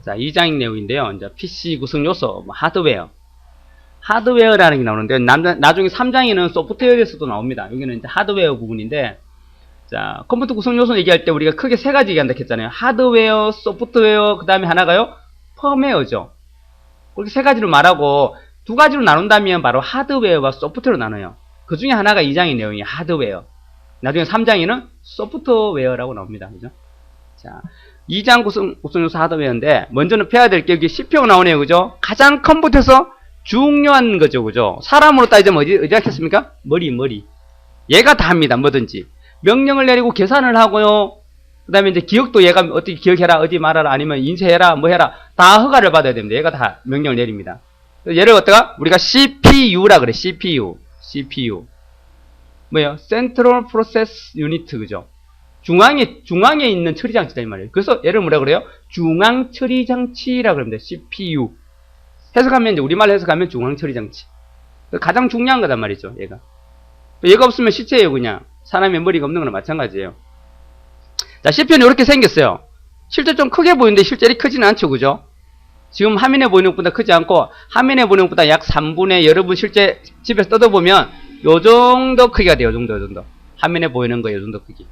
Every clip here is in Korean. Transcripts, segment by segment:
자, 2장 내용인데요. 이제 PC 구성 요소, 뭐 하드웨어. 하드웨어라는 게 나오는데, 나중에 3장에는 소프트웨어에서도 나옵니다. 여기는 이제 하드웨어 부분인데, 자, 컴퓨터 구성 요소 얘기할 때 우리가 크게 세 가지 얘기한다 했잖아요. 하드웨어, 소프트웨어, 그 다음에 하나가요? 펌웨어죠. 그렇게 세 가지로 말하고, 두 가지로 나눈다면 바로 하드웨어와 소프트웨어로 나눠요. 그 중에 하나가 2장의 내용이 하드웨어. 나중에 3장에는 소프트웨어라고 나옵니다. 그죠? 자, 2장 구성 요소 하드웨어인데, 먼저는 배워야 될 게 여기 CPU 나오네요. 그죠? 가장 컴퓨터에서 중요한 거죠. 그죠? 사람으로 따지자면 어디 하겠습니까? 머리. 얘가 다 합니다. 뭐든지. 명령을 내리고 계산을 하고요. 그 다음에 이제 기억도 얘가 어떻게 기억해라, 어디 말하라, 아니면 인쇄해라, 뭐 해라. 다 허가를 받아야 됩니다. 얘가 다 명령을 내립니다. 얘를 어떠가? 우리가 CPU라 그래. CPU. 뭐예요? Central Process Unit. 그죠? 중앙에 있는 처리장치다 이 말이에요. 그래서 얘를 뭐라 그래요? 중앙 처리장치라 그럽니다. CPU. 해석하면 이제 우리말 해석하면 중앙 처리장치. 가장 중요한 거단 말이죠. 얘가 없으면 시체예요. 그냥 사람의 머리가 없는 거나 마찬가지예요. 자, CPU는 이렇게 생겼어요. 실제 좀 크게 보이는데 실제로 크지는 않죠. 그죠? 지금 화면에 보이는 것보다 크지 않고 화면에 보이는 것보다 약 3분의 여러분 실제 집에서 뜯어보면 요 정도 크기가 돼요. 요 정도. 화면에 보이는 거 요 정도 크기.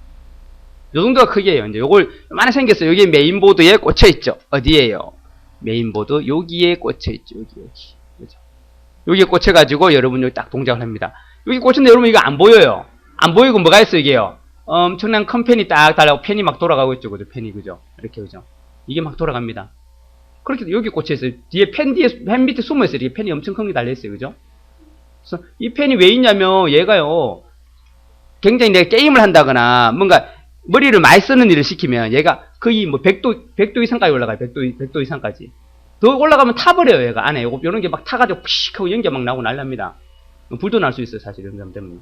요 정도가 크기예요. 이제 요걸 많이 생겼어요. 여기 메인보드에 꽂혀 있죠. 어디에요? 메인보드 여기에 꽂혀 있죠. 여기. 그죠? 여기에 꽂혀 가지고 여러분 여기 딱 동작을 합니다. 여기 꽂혔는데 여러분 이거 안 보여요. 안 보이고 뭐가 있어요, 이게요? 엄청난 큰 펜이 딱 달라고 펜이 막 돌아가고 있죠. 그죠? 펜이 그죠? 이렇게 그죠? 이게 막 돌아갑니다. 그렇게 여기 꽂혀 있어요. 펜 밑에 숨어 있어요. 이게 펜이 엄청 큰 게 달려 있어요. 그죠? 그래서 이 펜이 왜 있냐면 얘가요. 굉장히 내가 게임을 한다거나 뭔가 머리를 많이 쓰는 일을 시키면 얘가 거의 뭐 100도 이상까지 올라가요. 100도 이상까지. 더 올라가면 타버려요. 얘가 안에 요런 게 막 타가지고 푸익 하고 연기 막 나오고 난립니다. 불도 날 수 있어요. 사실 이런 점 때문에.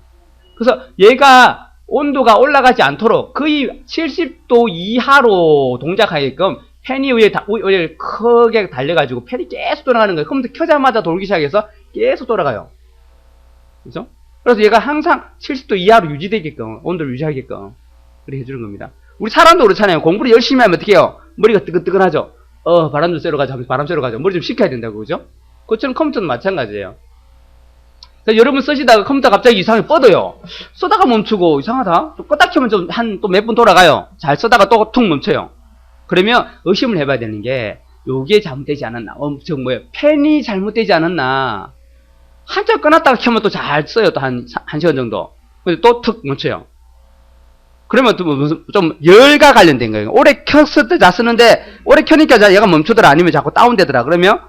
그래서 얘가 온도가 올라가지 않도록 거의 70도 이하로 동작하게끔 팬이 위에 크게 달려가지고 팬이 계속 돌아가는 거예요. 컴퓨터 켜자마자 돌기 시작해서 계속 돌아가요. 그죠? 그래서 얘가 항상 70도 이하로 유지되게끔, 온도를 유지하게끔 그렇게 해주는 겁니다. 우리 사람도 그렇잖아요. 공부를 열심히 하면 어떻게 해요? 머리가 뜨끈뜨끈하죠? 바람 좀 쐬러 가자 하면서 바람 쐬러 가자. 머리 좀 식혀야 된다고, 그죠? 그것처럼 컴퓨터는 마찬가지예요. 그래서 여러분 쓰시다가 컴퓨터 갑자기 이상하게 뻗어요. 쓰다가 멈추고, 이상하다? 또 껐다 켜면 좀 또 몇 분 돌아가요. 잘 쓰다가 또 툭 멈춰요. 그러면 의심을 해봐야 되는 게, 요게 잘못되지 않았나? 펜이 잘못되지 않았나? 한참 꺼놨다가 켜면 또 잘 써요. 또 한 시간 정도. 근데 또 툭 멈춰요. 그러면 또 무슨 좀 열과 관련된 거예요. 오래 켰을 때 잘 쓰는데 오래 켜니까 얘가 멈추더라 아니면 자꾸 다운되더라. 그러면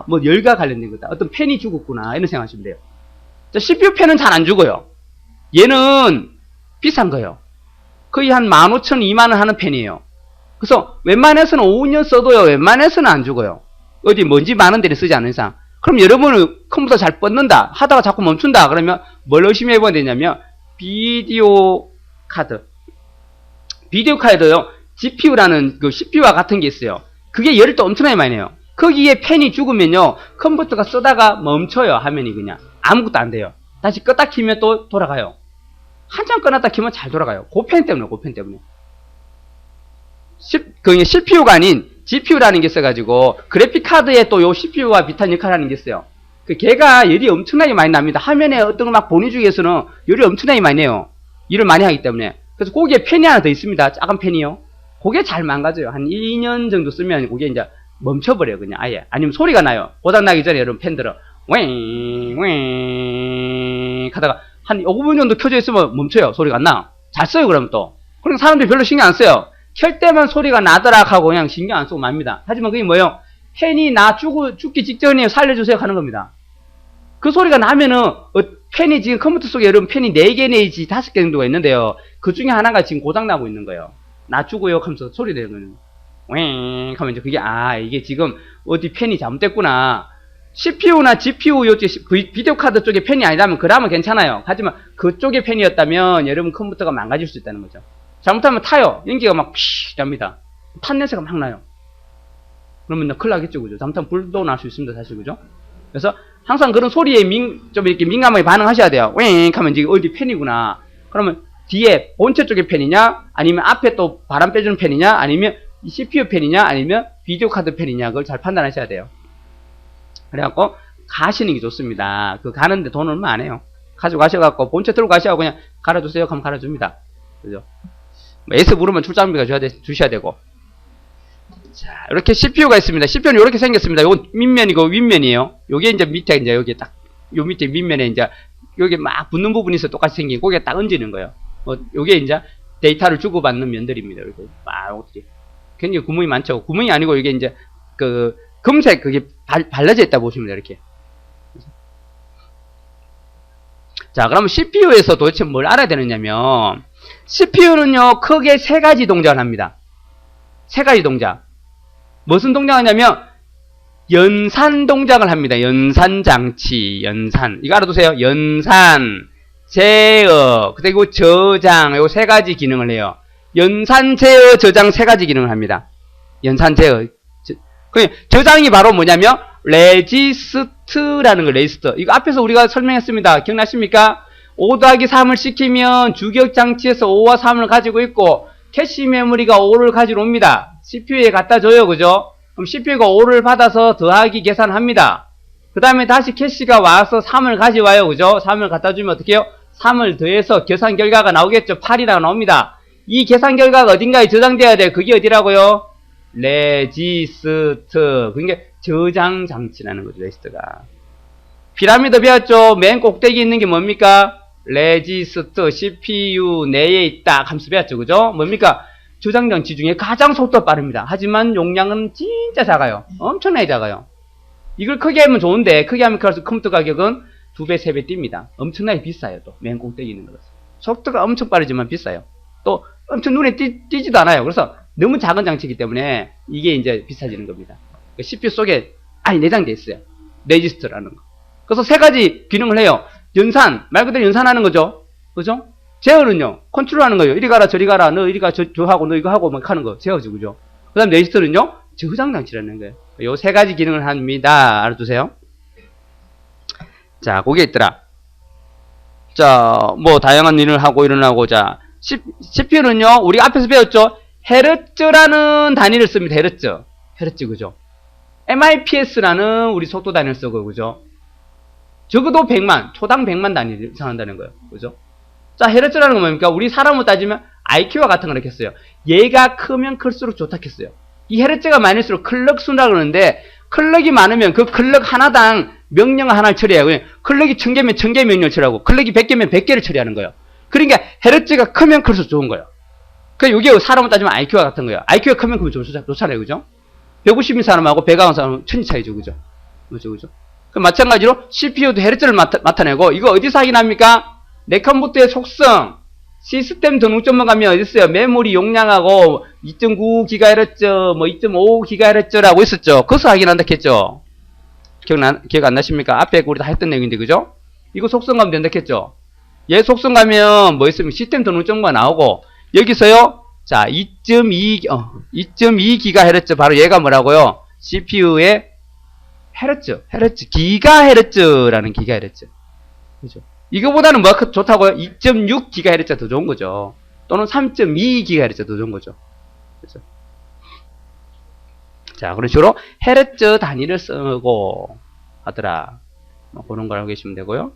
뭐 열과 관련된 거다. 어떤 펜이 죽었구나 이런 생각하시면 돼요. 자, CPU 펜은 잘 안 죽어요. 얘는 비싼 거예요. 거의 한 15,000, 20,000원 하는 펜이에요. 그래서 웬만해서는 5, 6년 써도요. 웬만해서는 안 죽어요. 어디 먼지 많은 데를 쓰지 않는 이상. 그럼 여러분은 컴퓨터 잘 뻗는다 하다가 자꾸 멈춘다 그러면 뭘 열심히 해봐야 되냐면 비디오 카드요. GPU라는 그 CPU와 같은 게 있어요. 그게 열을 또 엄청나게 많이 내요. 거기에 펜이 죽으면요. 컴퓨터가 쓰다가 멈춰요. 화면이 그냥. 아무것도 안 돼요. 다시 껐다 키면 또 돌아가요. 한참 꺼놨다 키면 잘 돌아가요. 그 펜 때문에. 그게 CPU가 아닌 GPU라는 게 있어가지고 그래픽 카드에 또 요 CPU와 비슷한 역할을 하는 게 있어요. 걔가 열이 엄청나게 많이 납니다. 화면에 어떤 걸 막 보내주기 위해서는 열이 엄청나게 많이 내요. 일을 많이 하기 때문에. 그래서 거기에 펜이 하나 더 있습니다. 작은 펜이요. 그게 잘 망가져요. 한 2년 정도 쓰면 그게 이제 멈춰버려요. 그냥 아예. 아니면 소리가 나요. 고장나기 전에 여러분 펜 들어. 웽 하다가 한 5분 정도 켜져 있으면 멈춰요. 소리가 안 나. 잘 써요. 그러면 또. 그럼 사람들이 별로 신경 안 써요. 켤 때만 소리가 나더라 하고 그냥 신경 안 쓰고 맙니다. 하지만 그게 뭐예요? 펜이 죽기 직전에 살려주세요 하는 겁니다. 그 소리가 나면은 펜이 지금 컴퓨터 속에 여러분 펜이 4개 내지 5개 정도가 있는데요. 그 중에 하나가 지금 고장나고 있는 거예요. 나 죽어요 하면서 소리 내는 거예요. 웽 하면 이제 그게 이게 지금 어디 펜이 잘못됐구나. CPU나 GPU 요쪽 비디오 카드 쪽에 펜이 아니라면 그러면 괜찮아요. 하지만 그쪽에 펜이었다면 여러분 컴퓨터가 망가질 수 있다는 거죠. 잘못하면 타요. 연기가 막 피익 납니다. 탄 냄새가 막 나요. 그러면 큰일 나겠죠. 그죠? 잘못하면 불도 날 수 있습니다. 사실 그죠? 그래서 항상 그런 소리에 좀 이렇게 민감하게 반응하셔야 돼요. 웽 하면 이제 어디 펜이구나. 그러면 뒤에 본체 쪽의 펜이냐, 아니면 앞에 또 바람 빼주는 펜이냐, 아니면 CPU 펜이냐, 아니면 비디오 카드 편이냐 그걸 잘 판단하셔야 돼요. 그래갖고 가시는 게 좋습니다. 그 가는데 돈 얼마 안 해요. 가져가셔갖고 본체 들고 가셔야 그냥 갈아주세요 하면 갈아줍니다. 그죠? 에이스 부르면 출장비가 주셔야 되고. 자, 이렇게 CPU가 있습니다. CPU는 이렇게 생겼습니다. 요건 밑면이고 윗면이에요. 요게 이제 밑에 이제 여기 딱, 요 밑에 밑면에 이제 여기 막 붙는 부분이 있어 똑같이 생긴 거기에 딱 얹는 거예요. 요게 이제 데이터를 주고받는 면들입니다. 이렇게 막 어떻게 굉장히 구멍이 많죠. 구멍이 아니고 이게 이제 그 금색 그게 발라져 있다 보시면 돼요. 이렇게. 자, 그러면 CPU에서 도대체 뭘 알아야 되느냐면 CPU는요 크게 세 가지 동작을 합니다. 세 가지 동작. 무슨 동작을 하냐면 연산 동작을 합니다. 연산 장치, 연산. 이거 알아두세요. 연산, 제어, 그리고 저장, 요 세 가지 기능을 해요. 연산, 제어, 저장 세 가지 기능을 합니다. 연산, 제어. 저장이 바로 뭐냐면 레지스트라는 거, 레지스터. 이거 앞에서 우리가 설명했습니다. 기억나십니까? 5 더하기 3을 시키면 주격 장치에서 5와 3을 가지고 있고 캐시 메모리가 5를 가지러 옵니다. CPU에 갖다 줘요. 그죠? 그럼 CPU가 5를 받아서 더하기 계산합니다. 그 다음에 다시 캐시가 와서 3을 가져와요. 그죠? 3을 갖다 주면 어떻게 해요? 3을 더해서 계산 결과가 나오겠죠. 8이라고 나옵니다. 이 계산 결과가 어딘가에 저장돼야 돼요. 그게 어디라고요? 레지스트. 그러니까 저장 장치라는 거죠. 레지스트가. 피라미드 배웠죠? 맨 꼭대기 있는 게 뭡니까? 레지스트, CPU 내에 있다. 함수 배웠죠. 그죠? 뭡니까? 저장 장치 중에 가장 속도가 빠릅니다. 하지만 용량은 진짜 작아요. 엄청나게 작아요. 이걸 크게 하면 좋은데 크게 하면 클수록 컴퓨터 가격은 2배, 3배 뜁니다. 엄청나게 비싸요. 또 맨 꼭대기 있는 것은. 속도가 엄청 빠르지만 비싸요. 또 엄청 눈에 띄지도 않아요. 그래서 너무 작은 장치이기 때문에 이게 이제 비싸지는 겁니다. CPU 속에 아예 내장되어 있어요. 레지스터라는 거. 그래서 세 가지 기능을 해요. 연산, 말 그대로 연산하는 거죠. 그죠? 제어는요, 컨트롤하는 거예요. 이리 가라, 저리 가라, 너 이리 가, 저 하고, 너 이거 하고, 막 하는 거. 제어지, 그죠? 그 다음 레지스터는요, 저장 장치라는 거예요. 요 세 가지 기능을 합니다. 알아두세요. 자, 거기에 있더라. 자, 뭐, 다양한 일을 하고 일어나고, 자, CPU는요, 우리 앞에서 배웠죠? 헤르츠라는 단위를 씁니다. 헤르츠, 그죠? MIPS라는 우리 속도 단위를 쓰고, 그죠? 적어도 100만, 초당 100만 단위를 생각한다는 거예요. 그죠? 자, 헤르츠라는 건 뭡니까? 우리 사람으로 따지면 IQ와 같은 걸 했어요. 얘가 크면 클수록 좋다 했어요. 이 헤르츠가 많을수록 클럭 수라고 그러는데, 클럭이 많으면 그 클럭 하나당 명령 하나를 처리해요. 그냥 클럭이 1000개면 1000개 명령을 처리하고, 클럭이 100개면 100개를 처리하는 거예요. 그러니까 헤르츠가 크면 클수록 좋은 거예요. 그러니까 이게 사람으로 따지면 IQ와 같은 거예요. IQ가 크면 좋잖아요. 그죠? 150인 사람하고 100인 사람은 천지 차이죠. 그죠? 그죠? 마찬가지로 CPU도 헤르츠를 나타내고, 이거 어디서 확인합니까? 내 컴퓨터의 속성, 시스템 등록점만 가면 어디 있어요? 메모리 용량하고 2.9GHz, 뭐 2.5GHz라고 있었죠. 그것을 확인한다 했죠. 기억 안 나십니까? 앞에 우리 다 했던 내용인데, 그죠? 이거 속성 가면 된다 했죠. 얘 속성 가면 뭐 있으면 시스템 등록점만 나오고, 여기서요, 자, 2.2GHz, 바로 얘가 뭐라고요? CPU의 기가헤르츠라는 기가헤르츠. 그죠? 이거보다는 뭐가 좋다고요? 2.6GHz 더 좋은 거죠. 또는 3.2GHz 더 좋은 거죠. 그죠? 자, 그런 식으로 헤르츠 단위를 쓰고 하더라. 뭐 그런 걸 알고 계시면 되고요.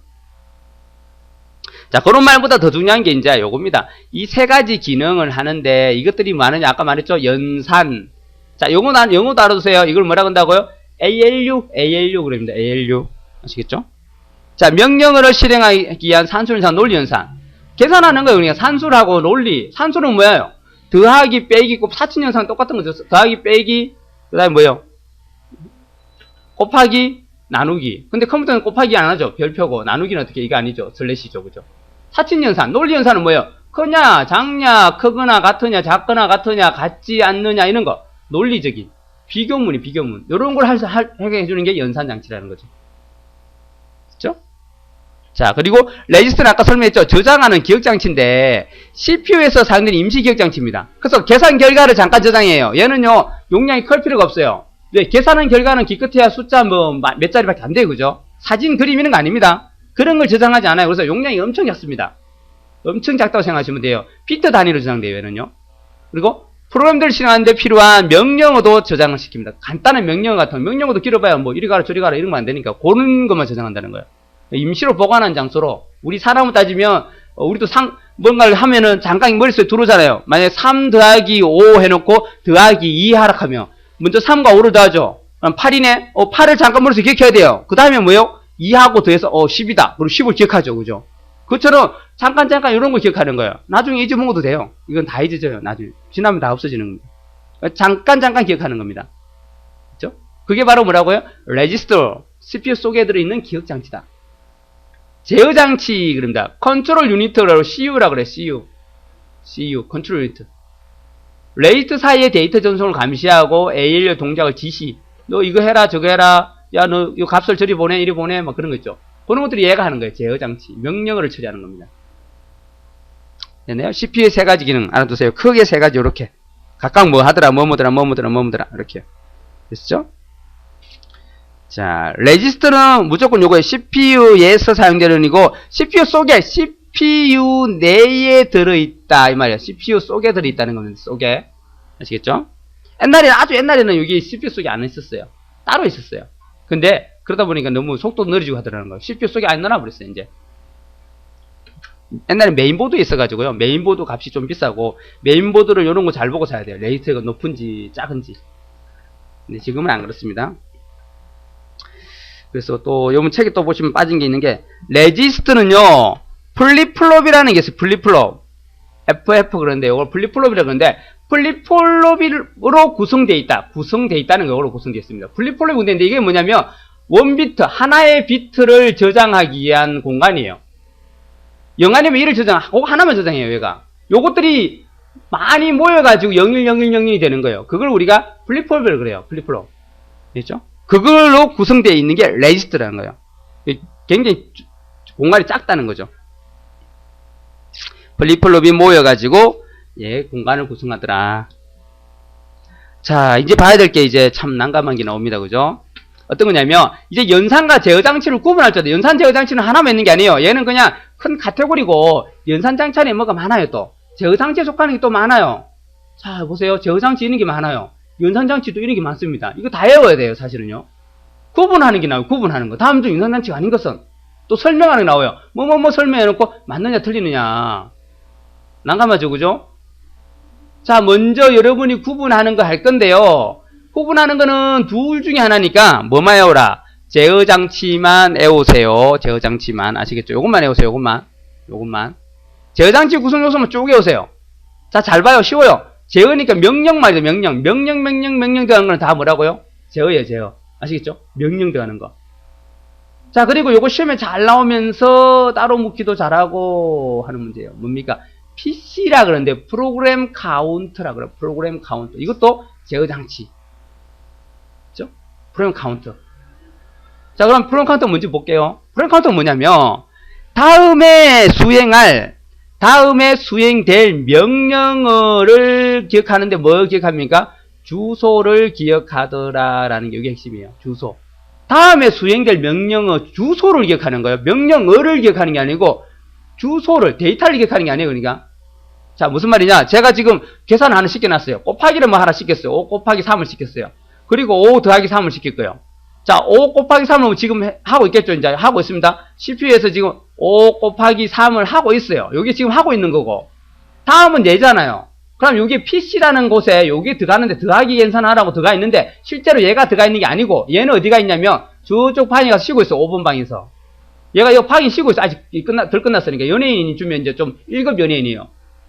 자, 그런 말보다 더 중요한 게 이제 요겁니다. 이 세 가지 기능을 하는데 이것들이 뭐하느냐? 아까 말했죠? 연산. 자, 영어도 알아두세요. 이걸 뭐라고 한다고요? ALU 그럽니다. ALU. 아시겠죠? 자, 명령어를 실행하기 위한 산술연산, 논리연산. 계산하는 거예요. 그러니까 산술하고 논리. 산술은 뭐예요? 더하기, 빼기, 사칙연산 똑같은 거죠. 더하기, 빼기, 그 다음에 뭐예요? 곱하기, 나누기. 근데 컴퓨터는 곱하기 안 하죠. 별표고. 나누기는 어떻게? 이거 아니죠. 슬래시죠. 그죠? 사칙연산, 논리연산은 뭐예요? 크냐, 작냐, 크거나 같으냐, 작거나 같으냐, 같지 않느냐, 이런 거. 논리적인. 비교문. 이런 걸 해주는 게 연산장치라는 거죠. 그죠? 자, 그리고 레지스터는 아까 설명했죠. 저장하는 기억장치인데 CPU에서 사용되는 임시 기억장치입니다. 그래서 계산 결과를 잠깐 저장해요. 얘는요, 용량이 클 필요가 없어요. 왜? 계산한 결과는 기껏해야 숫자 몇 자리밖에 안 돼요. 그죠? 사진, 그림 이런 거 아닙니다. 그런 걸 저장하지 않아요. 그래서 용량이 엄청 작습니다. 엄청 작다고 생각하시면 돼요. 비트 단위로 저장돼요. 얘는요. 그리고 프로그램들을 실행하는데 필요한 명령어도 저장을 시킵니다. 간단한 명령어 같은 명령어도 길어봐야 뭐 이리 가라 저리 가라 이런 거 안 되니까 그런 것만 저장한다는 거예요. 임시로 보관한 장소로 우리 사람을 따지면 우리도 뭔가를 하면은 잠깐 머릿속에 들어오잖아요. 만약에 3 더하기 5 해놓고 더하기 2 하라 하면 먼저 3과 5를 더하죠. 그럼 8이네? 8을 잠깐 머릿속에 기억해야 돼요. 그 다음에 뭐예요? 2하고 더해서 10이다. 그리고 10을 기억하죠. 그죠? 그것처럼 잠깐 이런 거 기억하는 거예요. 나중에 잊어먹어도 돼요. 이건 다 잊어져요. 나중에. 지나면 다 없어지는 겁니다. 잠깐 기억하는 겁니다. 그죠? 그게 바로 뭐라고요? 레지스터, CPU 속에 들어있는 기억장치다. 제어장치 그럽니다. 컨트롤 유니트라고 CU라고 그래. CU, 컨트롤 유니트. 레이트 사이의 데이터 전송을 감시하고 ALU 동작을 지시. 너 이거 해라, 저거 해라. 야, 너 이 값을 저리 보내, 이리 보내. 막 그런 거 있죠. 그런 것들이 얘가 하는 거예요. 제어장치. 명령어를 처리하는 겁니다. 됐나요? CPU의 세 가지 기능 알아두세요. 크게 세 가지 요렇게. 각각 뭐 하더라, 뭐뭐더라. 이렇게. 됐죠? 자, 레지스터는 무조건 요거예요. CPU에서 사용되는 이고, CPU 속에, CPU 내에 들어있다. 이 말이에요. CPU 속에 들어있다는 겁니다. 속에. 아시겠죠? 아주 옛날에는 여기 CPU 속에 안 있었어요. 따로 있었어요. 근데, 그러다 보니까 너무 속도 느려지고 하더라는 거예요. CPU 속에 안 넣어버렸어요, 이제. 옛날에 메인보드에 있어가지고요. 메인보드 값이 좀 비싸고, 메인보드를 요런 거 잘 보고 사야 돼요. 레이트가 높은지, 작은지. 근데 지금은 안 그렇습니다. 그래서 또, 요번 책에 또 보시면 빠진 게 있는 게, 레지스트는요, 플립플롭이라는 게 있어요. 플립플롭. FF 그런데, 이걸 플립플롭이라고 그러는데, 플립플롭으로 구성되어 있다는 거로 구성되어 있습니다. 플립플롭이 근데 이게 뭐냐면, 원비트, 하나의 비트를 저장하기 위한 공간이에요. 0아니면 1을 저장하고, 하나만 저장해요, 얘가. 요것들이 많이 모여가지고 010101이 되는 거예요. 그걸 우리가 플립플롭이라고 그래요. 플립플롭. 됐죠? 그걸로 구성되어 있는 게 레지스터라는 거예요. 굉장히 공간이 작다는 거죠. 플립플롭이 모여가지고 예 공간을 구성하더라. 자, 이제 봐야 될 게 이제 참 난감한 게 나옵니다. 그죠? 어떤 거냐면 이제 연산과 제어 장치를 구분할 때 연산 제어 장치는 하나만 있는 게 아니에요. 얘는 그냥 큰 카테고리고 연산 장치 안에 뭐가 많아요. 또 제어 장치에 속하는 게 또 많아요. 자, 보세요. 제어 장치 있는 게 많아요. 연산장치도 이런 게 많습니다. 이거 다 외워야 돼요, 사실은요. 구분하는 게 나와요, 구분하는 거. 다음 중 연산장치가 아닌 것은 또 설명하는 게 나와요. 뭐 설명해놓고 맞느냐 틀리느냐. 난감하죠, 그죠? 자, 먼저 여러분이 구분하는 거 할 건데요. 구분하는 거는 둘 중에 하나니까 뭐만 외워라. 제어장치만 외우세요. 제어장치만. 아시겠죠? 요것만 외우세요, 요것만. 제어장치 구성 요소만 쭉 외우세요. 자, 잘 봐요. 쉬워요. 제어니까 명령 말이죠. 명령 들어가는 건 다 뭐라고요? 제어예요, 제어. 아시겠죠? 명령 들어가는 거. 자, 그리고 요거 시험에 잘 나오면서 따로 묻기도 잘하고 하는 문제예요. 뭡니까? PC라 그러는데 프로그램 카운트라 그래요. 프로그램 카운트. 이것도 제어 장치. 그죠? 프로그램 카운트. 자, 그럼 프로그램 카운트 뭔지 볼게요. 프로그램 카운트는 뭐냐면 다음에 수행될 명령어를 기억하는데 뭐 기억합니까? 주소를 기억하더라라는 게 이게 핵심이에요. 주소. 다음에 수행될 명령어 주소를 기억하는 거예요. 명령어를 기억하는 게 아니고 주소를, 데이터를 기억하는 게 아니에요. 그러니까. 자, 무슨 말이냐? 제가 지금 계산 하나 시켜놨어요. 곱하기를 뭐 하나 시켰어요. 5 곱하기 3을 시켰어요. 그리고 5 더하기 3을 시킬 거예요. 자, 5 곱하기 3을 지금 하고 있겠죠? 이제 하고 있습니다. CPU에서 지금 5 곱하기 3을 하고 있어요. 여기 지금 하고 있는 거고. 다음은 얘잖아요. 그럼 여기 PC라는 곳에 여기 들어가는데 더하기 계산하라고 들어가 있는데 실제로 얘가 들어가 있는 게 아니고 얘는 어디가 있냐면 저쪽 방에 가서 쉬고 있어. 5번 방에서. 얘가 이 방에 쉬고 있어. 아직 덜 끝났으니까. 연예인이 주면 이제 좀 1급 연예인이에요.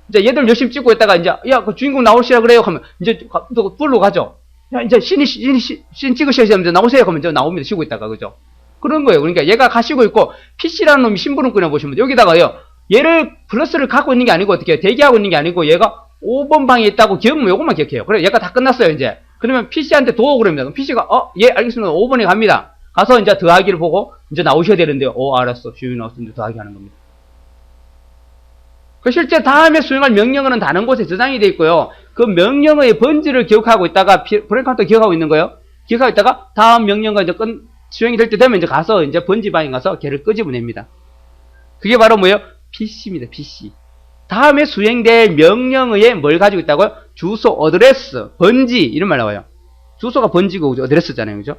이제 얘들 열심히 찍고 있다가 이제 야, 그 주인공 나오시라 그래요. 하면 이제 또 불러 가죠. 야, 이제 신 찍으셔야 되는데 나오세요. 그러면 이제 나옵니다. 쉬고 있다가. 그죠? 그런 거예요. 그러니까 얘가 가시고 있고 PC라는 놈이 심부름 끊어보시면 여기다가요. 얘를 플러스를 갖고 있는 게 아니고 어떻게 대기하고 있는 게 아니고 얘가 5번 방에 있다고 기억하면 요것만 기억해요. 그래 얘가 다 끝났어요. 이제. 그러면 PC한테 도어 그럽니다. 그럼 PC가 예 알겠습니다. 5번에 갑니다. 가서 이제 더하기를 보고 이제 나오셔야 되는데요. 알았어. 주인이 나왔으면 더하기 하는 겁니다. 그 실제 다음에 수행할 명령어는 다른 곳에 저장이 되어 있고요. 그 명령어의 번지를 기억하고 있다가 브레이크 카운터 기억하고 있는 거예요. 기억하고 있다가 다음 명령어 이제 수행이 될 때 되면 이제 가서 이제 번지 방에 가서 걔를 끄집어냅니다. 그게 바로 뭐예요? PC입니다. PC. 다음에 수행될 명령어에 뭘 가지고 있다고요? 주소, 어드레스, 번지 이런 말 나와요. 주소가 번지고 어드레스잖아요. 그죠?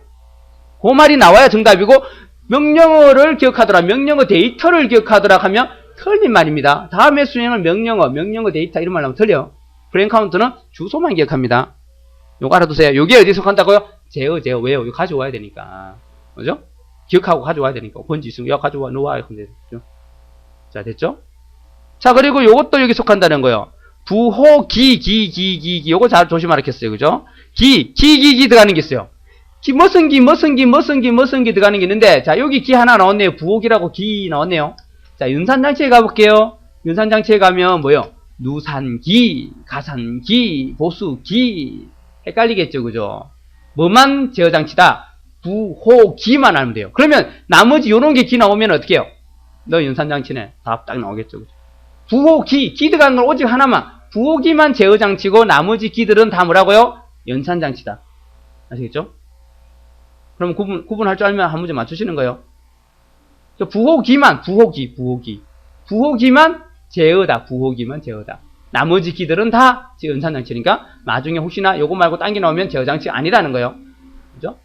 그 말이 나와야 정답이고 명령어를 기억하더라, 명령어 데이터를 기억하더라 하면 틀린 말입니다. 다음에 수행할 명령어 데이터 이런 말 나오면 틀려요. 프레임 카운트는 주소만 기억합니다. 요거 알아두세요. 요게 어디에 속한다고요? 제어, 왜요? 이거 가져와야 되니까. 그죠? 기억하고 가져와야 되니까. 번지 있으면, 야, 가져와, 놓아. 이렇게 하면 되죠. 자, 됐죠? 자, 그리고 요것도 여기 속한다는 거예요. 부호, 기. 요거 잘 조심하라겠어요. 그죠? 기 들어가는 게 있어요. 무슨 기 들어가는 게 있는데, 자, 여기 기 하나 나왔네요. 부호기라고 기 나왔네요. 자, 윤산장치에 가볼게요. 윤산장치에 가면 뭐요? 누산기, 가산기, 보수기. 헷갈리겠죠, 그죠? 뭐만 제어장치다? 부호기만 알면 돼요. 그러면 나머지 요런 게 기 나오면 어떻게 해요? 너 윤산장치네. 답 딱 나오겠죠, 그죠? 부호기, 기 들어가는 건 오직 하나만. 부호기만 제어장치고 나머지 기들은 다 뭐라고요? 연산장치다. 아시겠죠? 그럼 구분할 줄 알면 한 문제 맞추시는 거예요. 부호기만, 부호기만 제어다. 부호기만 제어다. 나머지 기들은 다 연산장치니까 나중에 혹시나 요거 말고 딴 게 나오면 제어장치 아니라는 거예요. 그죠?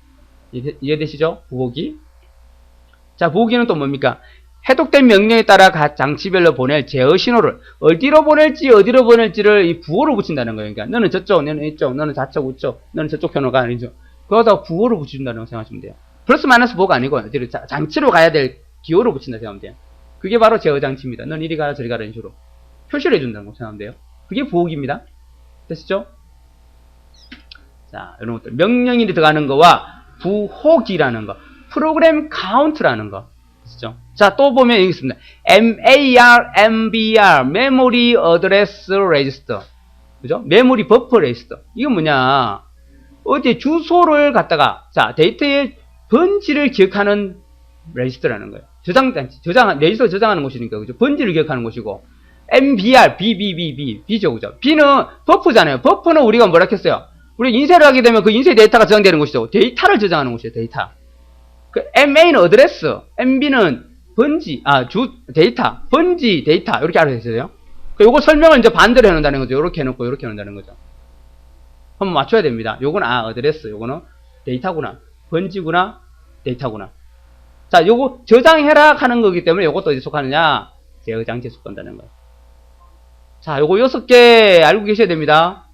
이해되시죠? 부호기. 자, 부호기는 또 뭡니까? 해독된 명령에 따라 각 장치별로 보낼 제어 신호를 어디로 보낼지를 이 부호로 붙인다는 거예요. 그러니까 너는 저쪽, 너는 이쪽, 너는 좌측, 우측, 너는 저쪽 편으로 아니죠. 그거다 부호로 붙인다는 거 생각하시면 돼요. 플러스 마이너스 부호가 아니고 어디로 장치로 가야 될 기호로 붙인다 생각하면 돼요. 그게 바로 제어 장치입니다. 넌 이리 가라 저리 가라 이런 식으로 표시를 해준다는 거 생각하면 돼요. 그게 부호기입니다. 됐죠? 자, 이런 것들 명령이 들어가는 거와 부호기라는 거, 프로그램 카운트라는 거. 그죠? 자, 또 보면 여기 있습니다. MBR, Memory Address Register. 그죠? 메모리 버퍼 레지스터. 이건 뭐냐? 어디 주소를 갖다가, 자, 데이터의 번지를 기억하는 레지스터라는 거예요. 레지스터 저장하는 곳이니까, 그죠? 번지를 기억하는 곳이고, MBR, B죠, 그죠? B는 버퍼잖아요. 버퍼는 우리가 뭐라 했어요? 우리 인쇄를 하게 되면 그 인쇄 데이터가 저장되는 곳이죠. 데이터를 저장하는 곳이에요, 데이터. 그 MA는 어드레스, MB는 번지, 데이터, 번지 데이터, 이렇게 알아주세요. 요거 설명을 이제 반대로 해놓는다는 거죠. 요렇게 해놓고, 요렇게 해놓는다는 거죠. 한번 맞춰야 됩니다. 요거는, 어드레스, 요거는 데이터구나. 번지구나, 데이터구나. 자, 요거 저장해라 하는 거기 때문에 요것도 어디 속하느냐? 제어장치에 속한다는 거예요. 자, 요거 6개 알고 계셔야 됩니다.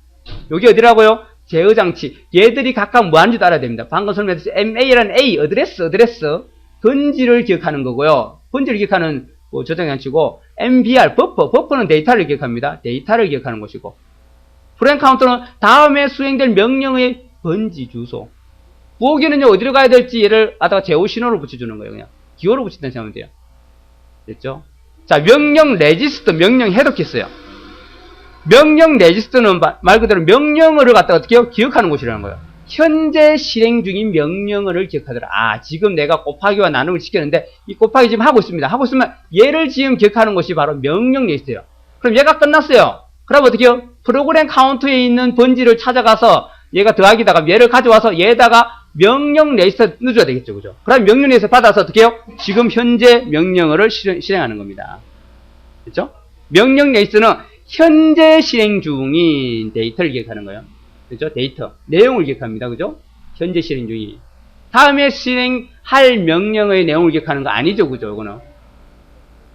여기 어디라고요? 제어장치. 얘들이 각각 뭐 하는지도 알아야 됩니다. 방금 설명했듯이 MA라는 A, 어드레스. 번지를 기억하는 거고요. 번지를 기억하는 저장장치고, MBR, 버퍼는 데이터를 기억합니다. 데이터를 기억하는 것이고, 프레임 카운터는 다음에 수행될 명령의 번지 주소. 부호기는요, 어디로 가야 될지 얘를 갖다가 제어 신호를 붙여주는 거예요. 그냥 기호로 붙인다는 생각하면 돼요. 됐죠? 자, 명령 레지스터, 명령 해독기 있어요. 명령 레지스터는 말 그대로 명령어를 갖다가 어떻게 해요? 기억하는 곳이라는 거예요. 현재 실행 중인 명령어를 기억하더라. 지금 내가 곱하기와 나눔을 시켰는데 이 곱하기 지금 하고 있습니다. 하고 있으면 얘를 지금 기억하는 것이 바로 명령 레지스터예요. 그럼 얘가 끝났어요. 그럼 어떻게 해요? 프로그램 카운트에 있는 번지를 찾아가서 얘가 더하기다가 얘를 가져와서 얘에다가 명령 레지스터 넣어줘야 되겠죠. 그죠? 그럼 명령 레지스터 받아서 어떻게 해요? 지금 현재 명령어를 실행하는 겁니다. 그렇죠? 명령 레지스터는 현재 실행 중인 데이터를 기억하는 거예요. 그죠? 데이터. 내용을 기억합니다. 그죠? 현재 실행 중인. 다음에 실행할 명령의 내용을 기억하는 거 아니죠. 그죠? 이거는.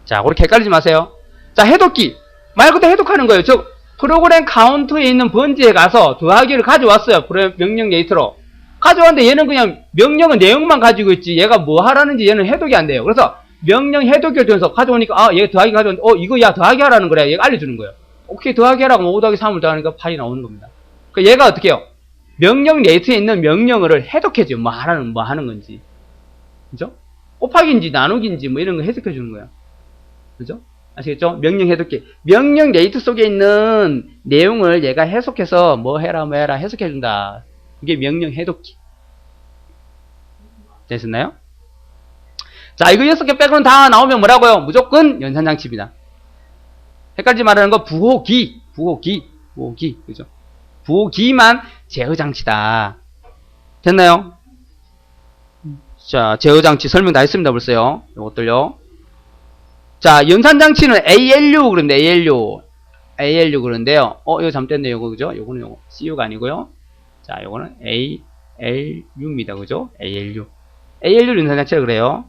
자, 그렇게 헷갈리지 마세요. 자, 해독기. 말 그대로 해독하는 거예요. 즉, 프로그램 카운트에 있는 번지에 가서 더하기를 가져왔어요. 명령 데이터로. 가져왔는데 얘는 그냥 명령의 내용만 가지고 있지 얘가 뭐 하라는지 얘는 해독이 안 돼요. 그래서 명령 해독기를 통해서 가져오니까 얘 더하기 가져왔는데 이거 야 더하기 하라는 거래. 얘가 알려주는 거예요. 오케이 더하기 하라고 5 더하기 3을 더하니까 8이 나오는 겁니다. 그러니까 얘가 어떻게 해요? 명령 레이트에 있는 명령어를 해독해줘요. 뭐 하는 건지. 그죠? 곱하기인지 나누기인지 뭐 이런 거 해석해 주는 거예요. 그죠? 아시겠죠? 명령 해독기. 명령 레이트 속에 있는 내용을 얘가 해석해서 뭐 해라 해석해 준다. 이게 명령 해독기. 됐었나요? 자, 이거 6개 빼고는 다 나오면 뭐라고요? 무조건 연산장치입니다. 헷갈리지 말라는 거 부호기. 그죠? 부호기만 제어장치다. 됐나요? 자, 제어장치 설명 다 했습니다. 벌써요. 이것들요. 자, 연산장치는 ALU 그런데 ALU. ALU 그런데요. 이거 잘못됐네요. 요거, 그죠? 요거는 요거. CU가 아니고요. 자, 요거는 ALU입니다. 그죠? ALU. ALU 연산 자체가 그래요.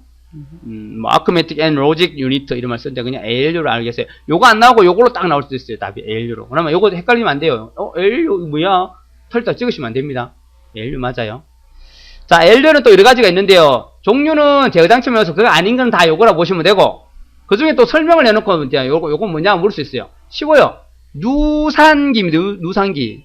뭐, Arithmetic and Logic Unit 이런 말 쓰는데 그냥 ALU로 알겠어요. 요거 안 나오고 요걸로 딱 나올 수도 있어요. 답이 ALU로. 그러면 요거 헷갈리면 안 돼요. ALU 뭐야? 털다 찍으시면 안 됩니다. ALU 맞아요. 자, ALU는 또 여러 가지가 있는데요. 종류는 제어장치면서 그거 아닌 건 다 요거라 보시면 되고, 그 중에 또 설명을 해놓고, 이제 요거 뭐냐 물을 수 있어요. 쉬워요. 누산기입니다. 누산기.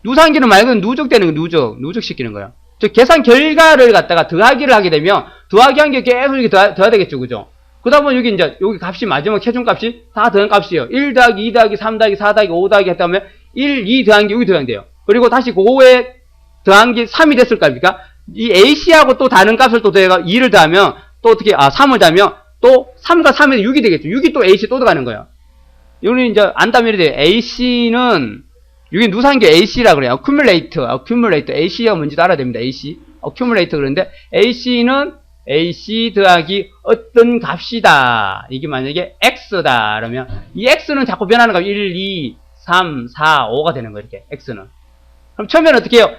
누산기는 말 그대로 누적되는 거, 누적시키는 거예요. 즉, 계산 결과를 갖다가 더하기를 하게 되면, 더하기 한 게 계속 이렇게 더해야 되겠죠. 그죠? 그러다 보면 여기 이제, 여기 값이 마지막 최종 값이 다 더한 값이에요. 1 더하기 2 더하기 3 더하기 4 더하기 5 더하기 했다 하면, 1, 2 더한 게 여기 더한 돼요. 그리고 다시 그거에 더한 게 3이 됐을 거 아닙니까? 이 AC하고 또 다른 값을 또 더해가 2를 더하면, 또 어떻게, 3을 더하면, 또 3과 3에서 6이 되겠죠. 6이 또 AC 또 들어가는 거예요. 여기는 이제 안다면 이래 AC는 여기 누산기 AC라 그래요. accumulate. AC가 뭔지도 알아야 됩니다. AC. accumulate 그런데 AC는 AC 더하기 어떤 값이다. 이게 만약에 X다. 그러면 이 X는 자꾸 변하는 값 1, 2, 3, 4, 5가 되는 거예요. 이렇게 X는. 그럼 처음에는 어떻게 해요?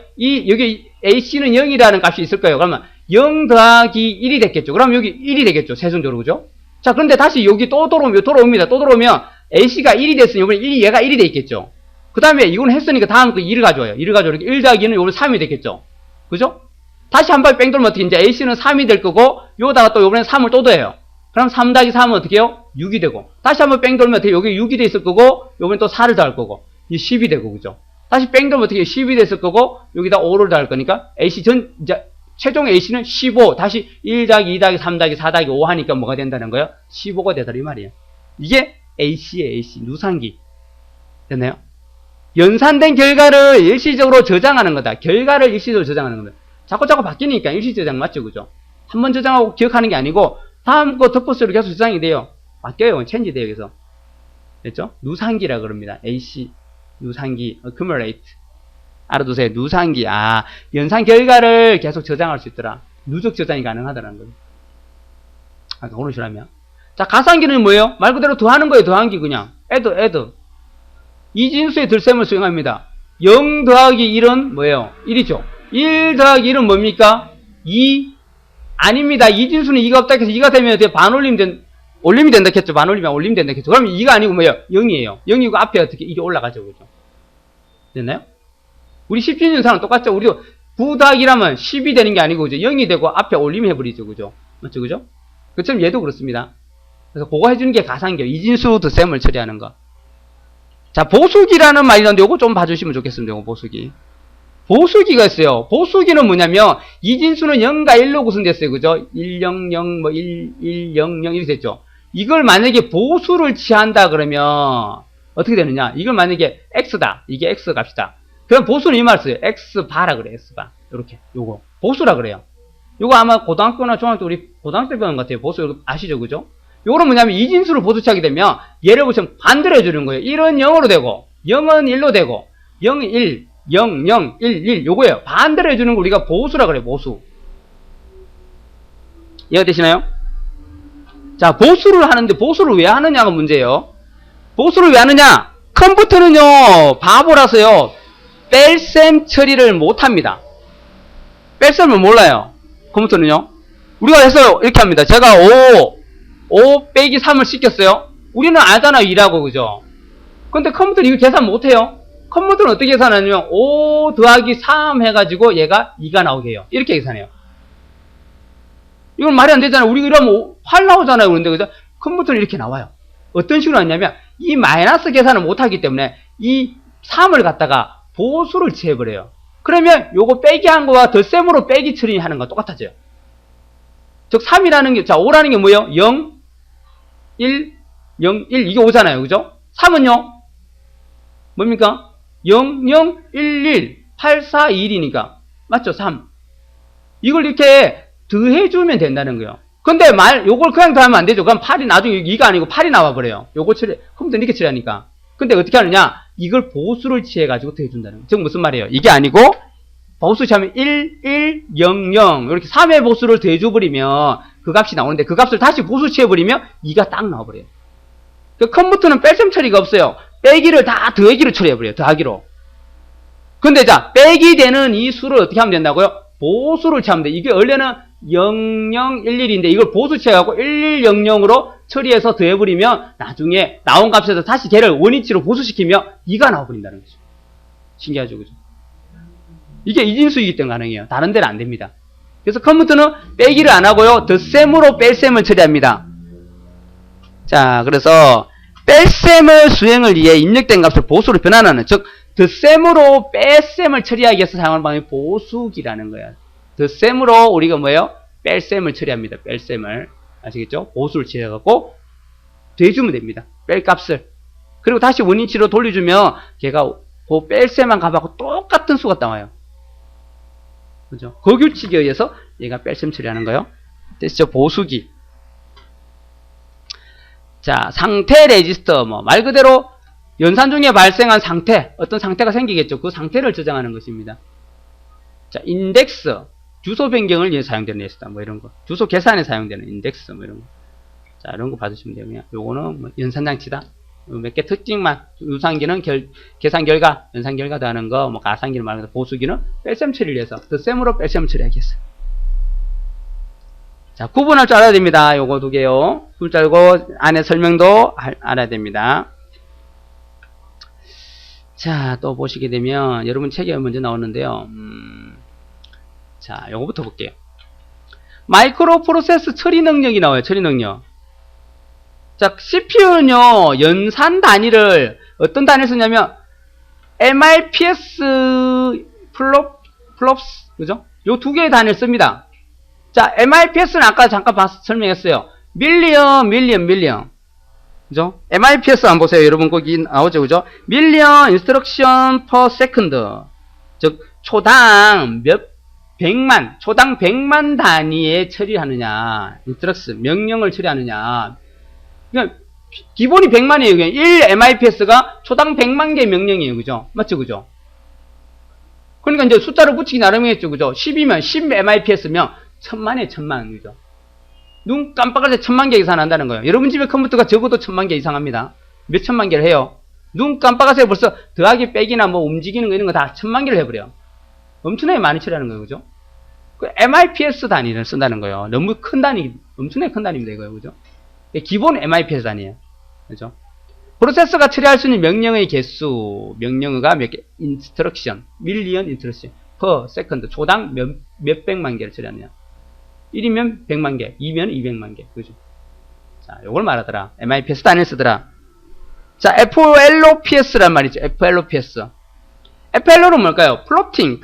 여기 AC는 0이라는 값이 있을 거예요. 그러면 0 더하기 1이 됐겠죠. 그럼 여기 1이 되겠죠. 세순조로, 그죠? 자, 그런데 다시 여기 또 돌아옵니다. 또 들어오면 AC가 1이 됐으니 이번에 얘가 1이 돼 있겠죠. 그 다음에 이건 했으니까 다음 거 2를 가져와요. 2를 가져오니까 1 더하기 2는 요번에 3이 됐겠죠. 그죠? 다시 한 발 뺑 돌면 어떻게, 이제 AC는 3이 될 거고, 요다가 또 요번에 3을 또 더해요. 그럼 3 더하기 3은 어떻게 해요? 6이 되고, 다시 한 번 뺑 돌면 어떻게, 여기 6이 돼 있을 거고, 요번에 또 4를 더할 거고, 이 10이 되고, 그죠? 다시 뺑 돌면 어떻게 10이 됐을 거고, 여기다 5를 더할 거니까, AC 이제, 최종 AC는 15, 다시 1 더하기 2 더하기 3 더하기 4 더하기 5 하니까 뭐가 된다는 거예요? 15가 되더라, 이 말이에요. 이게 AC의 AC, 누산기. 됐나요? 연산된 결과를 일시적으로 저장하는 거다. 결과를 일시적으로 저장하는 겁니다. 자꾸 바뀌니까 일시 저장 맞죠? 그죠? 한 번 저장하고 기억하는 게 아니고, 다음 거 덮어쓰기로 계속 저장이 돼요. 바뀌어요. 체인지 돼요. 그래서. 됐죠? 누산기라 그럽니다. AC, 누산기, accumulate. 알아두세요. 누산기. 연산 결과를 계속 저장할 수 있더라. 누적 저장이 가능하다는 거예요. 아까 오르시라면. 자, 가산기는 뭐예요? 말 그대로 더하는 거예요. 더한기 그냥. add. 이진수의 들셈을 수행합니다. 0 더하기 1은 뭐예요? 1이죠. 1 더하기 1은 뭡니까? 2? 아닙니다. 이진수는 2가 없다 해서 2가 되면 올림이 된다 했죠. 반올림이면 올림이 된다 했죠. 그럼 2가 아니고 뭐예요? 0이에요. 0이고 앞에 어떻게 이게 올라가죠. 그죠? 됐나요? 우리 10진수상은 똑같죠. 우리도 9 더하기라면 10이 되는 게 아니고, 그죠? 0이 되고 앞에 올림 해버리죠. 그죠? 맞죠? 그죠? 그처럼 얘도 그렇습니다. 그래서 그거 해주는 게 가산기예요. 이진수 득셈을 처리하는 거. 자, 보수기라는 말이 나오는데 요거 좀 봐주시면 좋겠습니다. 요거 보수기. 보수기가 있어요. 보수기는 뭐냐면 이진수는 0과 1로 구성됐어요. 그죠? 1, 0, 0, 1, 0, 0 이렇게 됐죠. 이걸 만약에 보수를 취한다 그러면 어떻게 되느냐? 이걸 만약에 x다. 이게 x 값이다. 그럼 보수는 이 말을 써요. x바라 그래요. x바. 요렇게. 요거. 보수라 그래요. 요거 아마 고등학교나 중학교 우리 고등학교 때 배운 것 같아요. 보수 아시죠? 그죠? 요거는 뭐냐면 이진수를 보수 취하게 되면 얘를 보시면 반대로 해주는 거예요. 1은 0으로 되고 0은 1로 되고 0, 1, 0, 0, 1, 1 요거예요. 반대로 해주는 거 우리가 보수라 그래요. 보수. 이해가 되시나요? 자, 보수를 하는데 보수를 왜 하느냐가 문제예요. 보수를 왜 하느냐? 컴퓨터는요 바보라서요 뺄셈 처리를 못합니다. 뺄셈을 몰라요. 컴퓨터는요. 우리가 해서 이렇게 합니다. 제가 5 빼기 3을 시켰어요. 우리는 알잖아요. 2라고. 그죠? 근데 컴퓨터는 이거 계산 못해요. 컴퓨터는 어떻게 계산하냐면 5 더하기 3 해가지고 얘가 2가 나오게 해요. 이렇게 계산해요. 이건 말이 안 되잖아요. 우리가 이러면 8 나오잖아요. 그런데 그죠? 컴퓨터는 이렇게 나와요. 어떤 식으로 하냐면 이 마이너스 계산을 못하기 때문에 이 3을 갖다가 보수를 취해버려요. 그러면 요거 빼기 한 거와 덧셈으로 빼기 처리하는 거 똑같아져요. 즉 3이라는 게, 자 5라는 게 뭐예요? 0, 1, 0, 1 이게 5잖아요. 그죠? 3은요? 뭡니까? 0, 0, 1, 1, 8, 4, 1이니까 맞죠? 3 이걸 이렇게 더해주면 된다는 거예요. 근데 요걸 그냥 더하면 안 되죠. 그럼 8이 나중에 2가 아니고 8이 나와버려요. 요거 컴퓨터 이렇게 처리하니까. 근데 어떻게 하느냐? 이걸 보수를 취해가지고 더해준다는 거예요. 즉 무슨 말이에요? 이게 아니고 보수 취하면 1, 1, 0, 0 이렇게 3의 보수를 더해줘버리면 그 값이 나오는데 그 값을 다시 보수 취해버리면 2가 딱 나와버려요. 그 컴퓨터는 뺄셈 처리가 없어요. 빼기를 다 더하기로 처리해버려요. 더하기로. 근데 자, 빼기 되는 이 수를 어떻게 하면 된다고요? 보수를 취하면 돼. 이게 원래는 0011인데 이걸 보수 취해갖고 1100으로 처리해서 더해버리면 나중에 나온 값에서 다시 걔를 원위치로 보수시키면 2가 나와버린다는 거죠. 신기하죠, 그죠? 이게 이진수이기 때문에 가능해요. 다른 데는 안 됩니다. 그래서 컴퓨터는 빼기를 안 하고요. 덧셈으로 뺄셈을 처리합니다. 자, 그래서 뺄셈을 수행을 위해 입력된 값을 보수로 변환하는, 즉 덧셈으로 뺄셈을 처리하기 위해서 사용하는 방법이 보수기라는 거야. 덧셈으로 우리가 뭐예요? 뺄셈을 처리합니다. 뺄셈을. 아시겠죠? 보수를 취해갖고 더해주면 됩니다. 뺄 값을. 그리고 다시 원위치로 돌려주면 걔가 그 뺄셈한 값하고 똑같은 수가 나와요. 그죠? 그 규칙에 의해서 얘가 뺄셈 처리하는 거예요. 됐죠? 보수기. 자, 상태 레지스터. 말 그대로 연산 중에 발생한 상태, 어떤 상태가 생기겠죠. 그 상태를 저장하는 것입니다. 자, 인덱스. 주소 변경을 위해 사용되는 레지스터. 이런 거. 주소 계산에 사용되는 인덱스. 이런 거. 자, 이런 거 받으시면 돼요. 그냥 요거는 연산 장치다. 몇 개 특징만. 유산기는 계산 결과, 연산 결과 더하는 거, 가상기는 말하는 보수기는 뺄셈 처리를 해서 덧셈으로 뺄셈 처리하겠어요. 자, 구분할 줄 알아야 됩니다. 요거 두 개요. 구분 줄 알고 안에 설명도 알아야 됩니다. 자, 또 보시게 되면 여러분 책에 먼저 나오는데요. 자, 요거부터 볼게요. 마이크로 프로세스 처리 능력이 나와요. 처리 능력. 자, CPU는요, 연산 단위를 어떤 단위를 쓰냐면 MIPS 플롭스, 그죠? 요 두 개의 단위를 씁니다. 자, MIPS는 아까 잠깐 설명했어요. 밀리언. 그죠? MIPS 한번 보세요. 여러분, 거기 나오죠, 그죠? 밀리언 인스트럭션 퍼 세컨드. 즉, 초당 100만 단위에 처리하느냐. 인스트럭션, 명령을 처리하느냐. 그러니까, 기본이 100만이에요. 그냥 1 MIPS가 초당 100만 개의 명령이에요. 그죠? 맞죠, 그죠? 그러니까 이제 숫자를 붙이기 나름이겠죠, 그죠? 10이면, 10 MIPS면 1000만에 1000만, 그죠? 눈 깜빡할 때 1000만 개 계산한다는 거예요. 여러분 집에 컴퓨터가 적어도 1000만 개 이상합니다. 몇 천만 개를 해요. 눈 깜빡하세요. 벌써 더하기 빼기나 움직이는 거 이런 거 다 1000만 개를 해버려요. 엄청나게 많이 처리하는 거예요. 그죠? 그 MIPS 단위를 쓴다는 거예요. 너무 큰 단위, 엄청나게 큰 단위입니다. 이거요. 그죠? 기본 MIPS 단위예요. 그죠? 프로세서가 처리할 수 있는 명령의 개수, 명령어가 몇 개, 인스트럭션, 밀리언 인스트럭션, per 세컨드, 초당 몇백만 개를 처리하느냐. 1이면 100만 개, 2면 200만 개. 그죠? 자, 요걸 말하더라. MIPS 단위를 쓰더라. 자, FLOPS란 말이죠. FLOPS. FLO는 뭘까요? 플로팅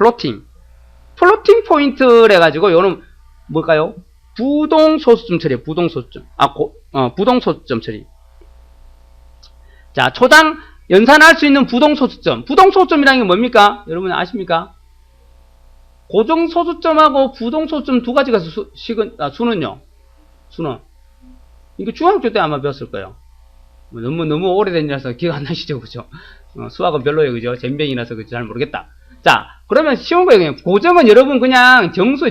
포인트를 해가지고, 요는 뭘까요? 부동소수점 처리, 부동소수점 처리. 자, 초당 연산할 수 있는 부동소수점. 부동소수점이라는 게 뭡니까? 여러분 아십니까? 고정소수점하고 부동소수점 두 가지가 수는요. 수는. 이거 중학교 때 아마 배웠을 거예요. 너무 오래된이라서 기억 안 나시죠? 그죠? 수학은 별로예요. 그죠? 잼병이라서 그죠? 잘 모르겠다. 자, 그러면 쉬운 거예요. 그냥 고정은 여러분 그냥 정수.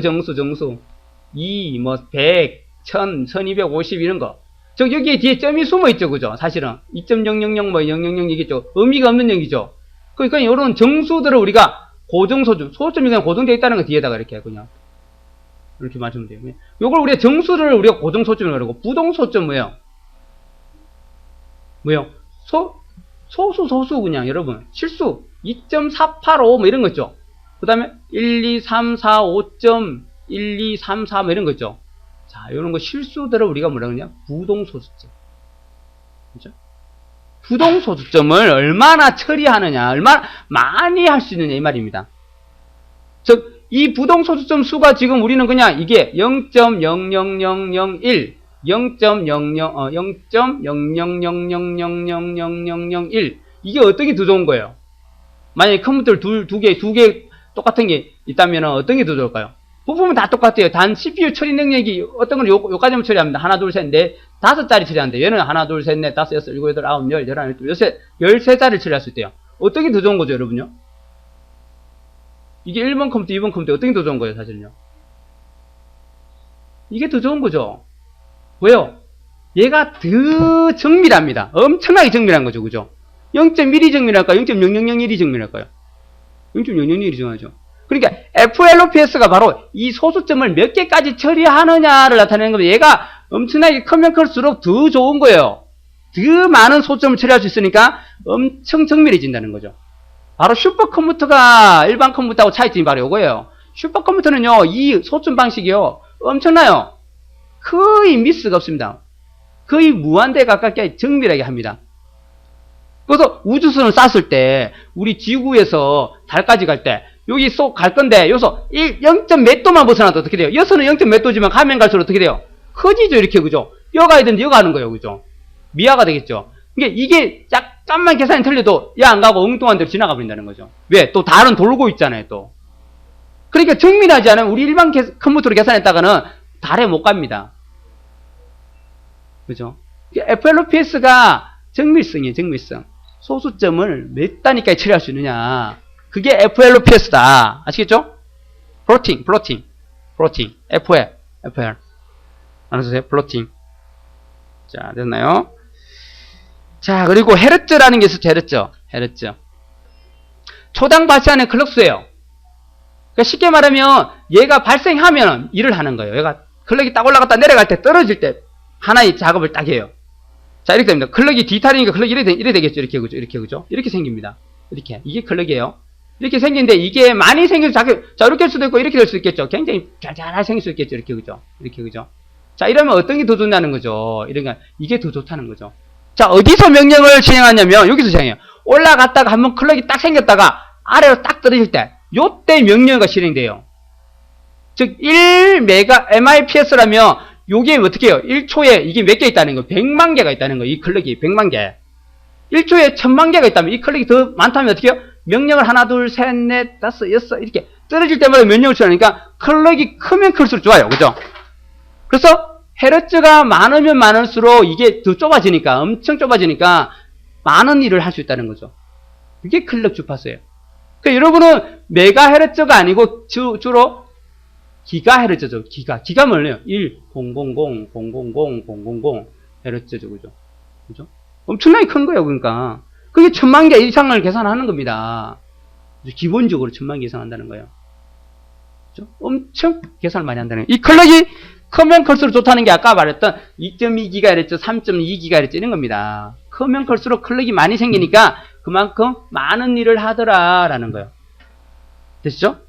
2, 100, 1000, 1250 이런 거. 여기에 뒤에 점이 숨어 있죠. 그죠? 사실은. 2.000, 000 이겠죠. 의미가 없는 얘기죠. 그러니까 이런 정수들을 우리가 소수점이 그냥 고정되어 있다는 거 뒤에다가 이렇게 그냥. 이렇게 맞추면 돼요. 요걸 우리가 정수를 우리가 고정소수점이라고 그러고, 부동소수점 뭐예요? 소수 그냥 여러분. 실수. 2.485 이런 거 있죠. 그 다음에 1, 2, 3, 4, 5.1, 2, 3, 4 이런 거 있죠. 자, 이런 거 실수들을 우리가 뭐라 그러냐? 부동소수점. 그죠? 부동소수점을 얼마나 처리하느냐, 얼마나 많이 할 수 있느냐, 이 말입니다. 즉, 이 부동소수점 수가 지금 우리는 그냥 이게 0.00001, 0.00000000001, 이게 어떻게 더 좋은 거예요? 만약에 컴퓨터를 두 개 똑같은 게 있다면 어떤 게 더 좋을까요? 부품은 다 똑같아요. 단 CPU 처리 능력이 어떤 건 요까지만 처리합니다. 하나, 둘, 셋, 넷, 5자리 처리하는데 얘는 하나, 둘, 셋, 넷, 5, 6, 7, 8, 9, 10, 11, 12, 13자리를 처리할 수 있대요. 어떻게 더 좋은 거죠, 여러분요? 이게 1번 컴퓨터, 2번 컴퓨터 어떻게 더 좋은 거예요, 사실은요? 이게 더 좋은 거죠. 왜요? 얘가 더 정밀합니다. 엄청나게 정밀한 거죠, 그죠? 0.1이 정밀할까요? 0.0001이 정밀할까요? 0.001이 정하죠. 그러니까 FLOPS가 바로 이 소수점을 몇 개까지 처리하느냐를 나타내는 겁니다. 얘가 엄청나게 크면 클수록 더 좋은 거예요. 더 많은 소수점을 처리할 수 있으니까 엄청 정밀해진다는 거죠. 바로 슈퍼컴퓨터가 일반 컴퓨터하고 차이점이 바로 이거예요. 슈퍼컴퓨터는요, 이 소수점 방식이요, 엄청나요. 거의 미스가 없습니다. 거의 무한대에 가깝게 정밀하게 합니다. 그래서 우주선을 쐈을 때, 우리 지구에서 달까지 갈 때, 여기 쏙 갈 건데, 여기서 0. 몇 도만 벗어나도 어떻게 돼요? 여기서는 0. 몇 도지만 가면 갈수록 어떻게 돼요? 커지죠, 이렇게, 그죠? 여 가야 되는데 여 가는 거예요, 그죠? 미아가 되겠죠? 그러니까 이게 약간만 계산이 틀려도 여 안 가고 엉뚱한 데로 지나가 버린다는 거죠. 왜? 또 달은 돌고 있잖아요, 또. 그러니까 정밀하지 않으면 우리 일반 컴퓨터로 계산했다가는 달에 못 갑니다. 그죠? FLOPS가 정밀성이에요, 정밀성. 소수점을 몇 단위까지 처리할 수 있느냐. 그게 FLOPS다. 아시겠죠? 플로팅. FL. 알아주세요. 플로팅. 자, 됐나요? 자, 그리고 헤르츠라는 게 있었죠, 헤르츠. 초당 발생하는 클럭수예요. 그러니까 쉽게 말하면, 얘가 발생하면 일을 하는 거예요. 얘가 클럭이 딱 올라갔다 내려갈 때, 떨어질 때, 하나의 작업을 딱 해요. 자, 이렇게 됩니다. 클럭이 디탈이니까 클럭이 이래 되겠죠. 이렇게, 그죠? 그죠? 이렇게 생깁니다. 이렇게. 이게 클럭이에요. 이렇게 생기는데, 이게 많이 생겨서 자, 이렇게 될 수도 있고, 이렇게 될 수도 있겠죠. 굉장히 잘 생길 수 있겠죠. 이렇게, 그죠? 이렇게, 그죠? 자, 이러면 어떤 게 더 좋냐는 거죠. 이러니까, 이게 더 좋다는 거죠. 자, 어디서 명령을 시행하냐면, 여기서 시행해요. 올라갔다가 한번 클럭이 딱 생겼다가, 아래로 딱 떨어질 때, 요때 명령어가 실행돼요. 즉, 1메가, MIPS라면, 요게 어떻게 해요? 1초에 이게 몇 개 있다는 거? 100만 개가 있다는 거. 이 클럭이 100만 개. 1초에 1000만 개가 있다면 이 클럭이 더 많다면 어떻게 해요? 명령을 하나, 둘, 셋, 넷, 다섯, 여섯 이렇게 떨어질 때마다 명령을 치라니까 클럭이 크면 클수록 좋아요. 그죠? 그래서 헤르츠가 많으면 많을수록 이게 더 좁아지니까, 엄청 좁아지니까 많은 일을 할 수 있다는 거죠. 그게 클럭 주파수예요. 그러니까 여러분은 메가헤르츠가 아니고 주로 기가헤르츠죠. 기가 뭘래요? 1, 000, 000, 000 헤르츠죠. 그죠? 엄청나게 큰 거예요, 그러니까. 그게 1000만 개 이상을 계산하는 겁니다. 기본적으로 1000만 개 이상한다는 거예요. 그죠? 엄청 계산을 많이 한다는 거예요. 이 클럭이 크면 클수록 좋다는 게 아까 말했던 2.2GHz, 3.2GHz 이런 겁니다. 크면 클수록 클럭이 많이 생기니까 그만큼 많은 일을 하더라라는 거예요. 되시죠?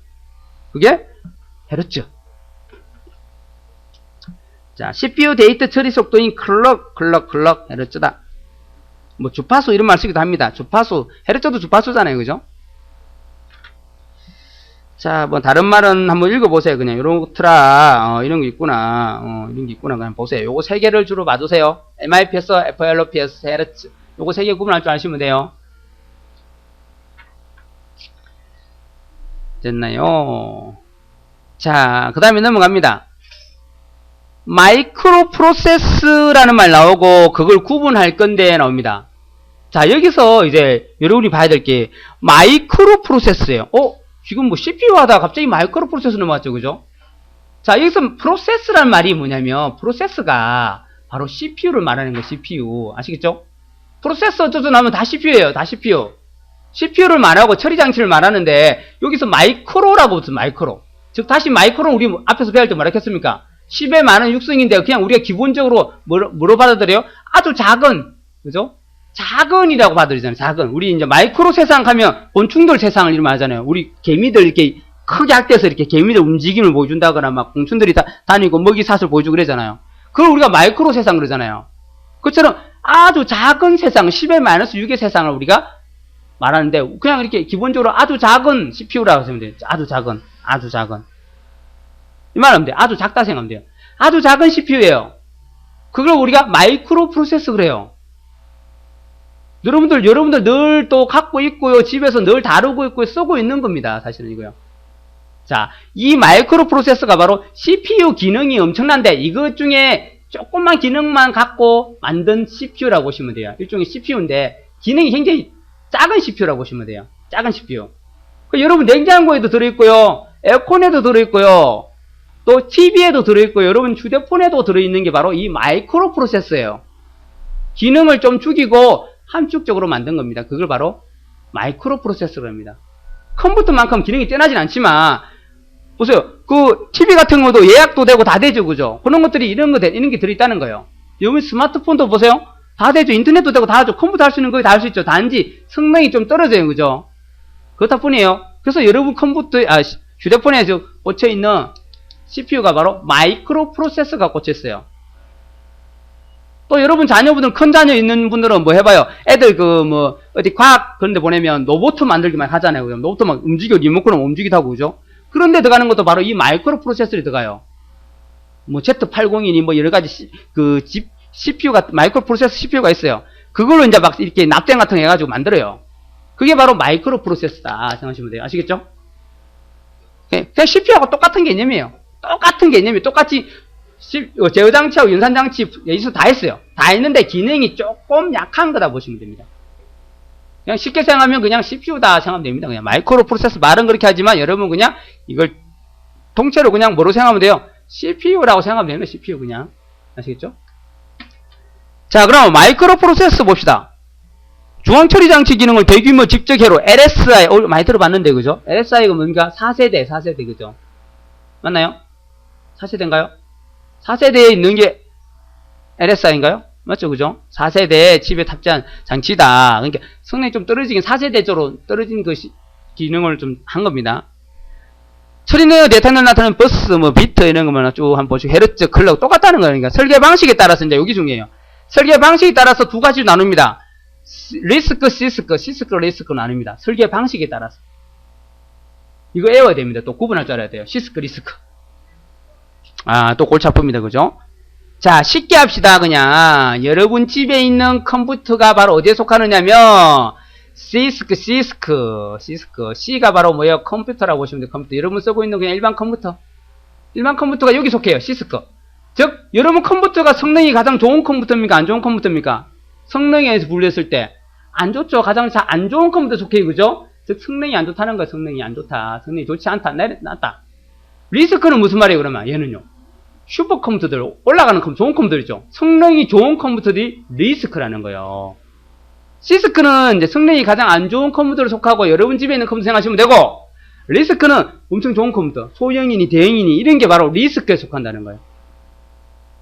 그게 헤르츠. 자, CPU 데이터 처리 속도인 클럭 헤르츠다. 뭐 주파수 이런 말 쓰기도 합니다. 주파수, 헤르츠도 주파수잖아요, 그죠? 자, 뭐 다른 말은 한번 읽어보세요. 그냥 요렇더라, 이런 거 있구나, 이런 게 있구나. 그냥 보세요. 요거 세 개를 주로 봐두세요. MIPS, FLOPS, 헤르츠. 요거 세 개 구분할 줄 아시면 돼요. 됐나요? 자, 그 다음에 넘어갑니다. 마이크로 프로세스라는 말 나오고 그걸 구분할 건데 나옵니다. 자, 여기서 이제 여러분이 봐야 될 게 마이크로 프로세스예요. 지금 뭐 CPU 하다가 갑자기 마이크로 프로세스 넘어왔죠, 그죠? 자, 여기서 프로세스라는 말이 뭐냐면 프로세스가 바로 CPU를 말하는 거예요. CPU 아시겠죠? 프로세스 어쩌죠 하면 다 CPU예요. 다 CPU. CPU를 말하고 처리 장치를 말하는데 여기서 마이크로라고 붙어요. 마이크로. 즉 다시 마이크로는 우리 앞에서 배울 때 뭐라 했습니까? 10의 많은 육성인데 그냥 우리가 기본적으로 뭐로 받아들여요? 아주 작은, 그죠? 작은이라고 받아들이잖아요. 작은. 우리 이제 마이크로 세상 하면 곤충들 세상을 이렇게 말하잖아요. 우리 개미들 이렇게 크게 학대해서 이렇게 개미들 움직임을 보여준다거나 막 공충들이 다니고 먹이 사슬 보여주고 그러잖아요. 그걸 우리가 마이크로 세상 그러잖아요. 그처럼 아주 작은 세상, 10의 마이너스 6의 세상을 우리가 말하는데 그냥 이렇게 기본적으로 아주 작은 CPU라고 하시면 돼요. 아주 작은. 이 말 하면 돼요. 아주 작다 생각하면 돼요. 아주 작은 CPU예요. 그걸 우리가 마이크로 프로세서 그래요. 여러분들 늘 또 갖고 있고요. 집에서 늘 다루고 있고요. 쓰고 있는 겁니다. 사실은 이거요. 자, 이 마이크로 프로세서가 바로 CPU 기능이 엄청난데 이것 중에 조금만 기능만 갖고 만든 CPU라고 보시면 돼요. 일종의 CPU인데 기능이 굉장히 작은 CPU라고 보시면 돼요. 작은 CPU. 여러분 냉장고에도 들어있고요. 에어컨에도 들어있고요. 또 TV에도 들어있고요. 여러분 휴대폰에도 들어있는 게 바로 이 마이크로 프로세서예요. 기능을 좀 죽이고 함축적으로 만든 겁니다. 그걸 바로 마이크로 프로세서라고 합니다. 컴퓨터만큼 기능이 뛰어나진 않지만, 보세요. 그, TV 같은 것도 예약도 되고 다 되죠, 그죠? 그런 것들이 이런 게 들어있다는 거예요. 요즘 스마트폰도 보세요. 다 되죠. 인터넷도 되고 다 하죠. 컴퓨터 할 수 있는 거에 다 할 수 있죠. 단지 성능이 좀 떨어져요, 그죠? 그렇다 뿐이에요. 그래서 여러분 휴대폰에 꽂혀있는 CPU가 바로 마이크로 프로세서가 꽂혀있어요. 또 여러분 자녀분들, 큰 자녀 있는 분들은 뭐 해봐요. 애들 어디 과학 그런 데 보내면 로봇 만들기만 하잖아요. 그죠? 로봇 막 움직여, 리모컨으로 움직이기도 하고, 그죠? 그런데 들어가는 것도 바로 이 마이크로 프로세서에 들어가요. 뭐 Z80이니 뭐 여러 가지 CPU가, 마이크로 프로세서 CPU가 있어요. 그걸로 이제 막 이렇게 납땜 같은 거 해가지고 만들어요. 그게 바로 마이크로 프로세서다 생각하시면 돼요. 아시겠죠? 그냥 CPU하고 똑같은 개념이에요. 똑같은 개념이 똑같이 제어장치하고 연산장치 레지스터 다 했어요. 다 했는데 기능이 조금 약한 거다 보시면 됩니다. 그냥 쉽게 생각하면 그냥 CPU다 생각하면 됩니다. 그냥 마이크로 프로세서 말은 그렇게 하지만 여러분 그냥 이걸 통째로 그냥 뭐로 생각하면 돼요? CPU라고 생각하면 되는 거예요. CPU 그냥. 아시겠죠? 자, 그럼 마이크로 프로세서 봅시다. 중앙처리장치 기능을 대규모 집적회로 LSI 많이 들어봤는데 그죠? LSI가 뭡니까? 4세대 그죠? 맞나요? 4세대인가요? 4세대에 있는 게 LSI인가요? 맞죠, 그죠? 4세대 칩에 탑재한 장치다. 그러니까 성능이 좀 떨어지긴 4세대적으로 떨어진 기능을 좀 한 겁니다. 처리는 데이터를 나타내는 버스, 비트 이런 거만 쭉 한번 보시고 헤르츠, 클럭 똑같다는 거예요. 그러니까 설계 방식에 따라서 이제 여기 중요해요. 설계 방식에 따라서 두 가지로 나눕니다. 리스크, 시스크, 리스크 나눕니다. 설계 방식에 따라서. 이거 외워야 됩니다. 또 구분할 줄 알아야 돼요. 시스크, 리스크. 또 골치 아픕니다. 그죠? 자, 쉽게 합시다. 그냥 여러분 집에 있는 컴퓨터가 바로 어디에 속하느냐면 시스크. C가 바로 뭐예요? 컴퓨터라고 보시면 돼요. 컴퓨터. 여러분 쓰고 있는 그냥 일반 컴퓨터. 일반 컴퓨터가 여기 속해요. 시스크. 즉, 여러분 컴퓨터가 성능이 가장 좋은 컴퓨터입니까? 안 좋은 컴퓨터입니까? 성능에서 분류했을 때 안 좋죠. 가장 안 좋은 컴퓨터 속해요. 그죠? 즉, 성능이 안 좋다는 거예요. 성능이 안 좋다. 성능이 좋지 않다. 낮다. 리스크는 무슨 말이에요? 그러면 얘는요. 슈퍼컴퓨터들, 올라가는 좋은 컴퓨터들이죠. 성능이 좋은 컴퓨터들이 리스크라는 거예요. 시스크는 이제 성능이 가장 안 좋은 컴퓨터를 속하고 여러분 집에 있는 컴퓨터 생각하시면 되고, 리스크는 엄청 좋은 컴퓨터, 소형이니 대형이니 이런 게 바로 리스크에 속한다는 거예요.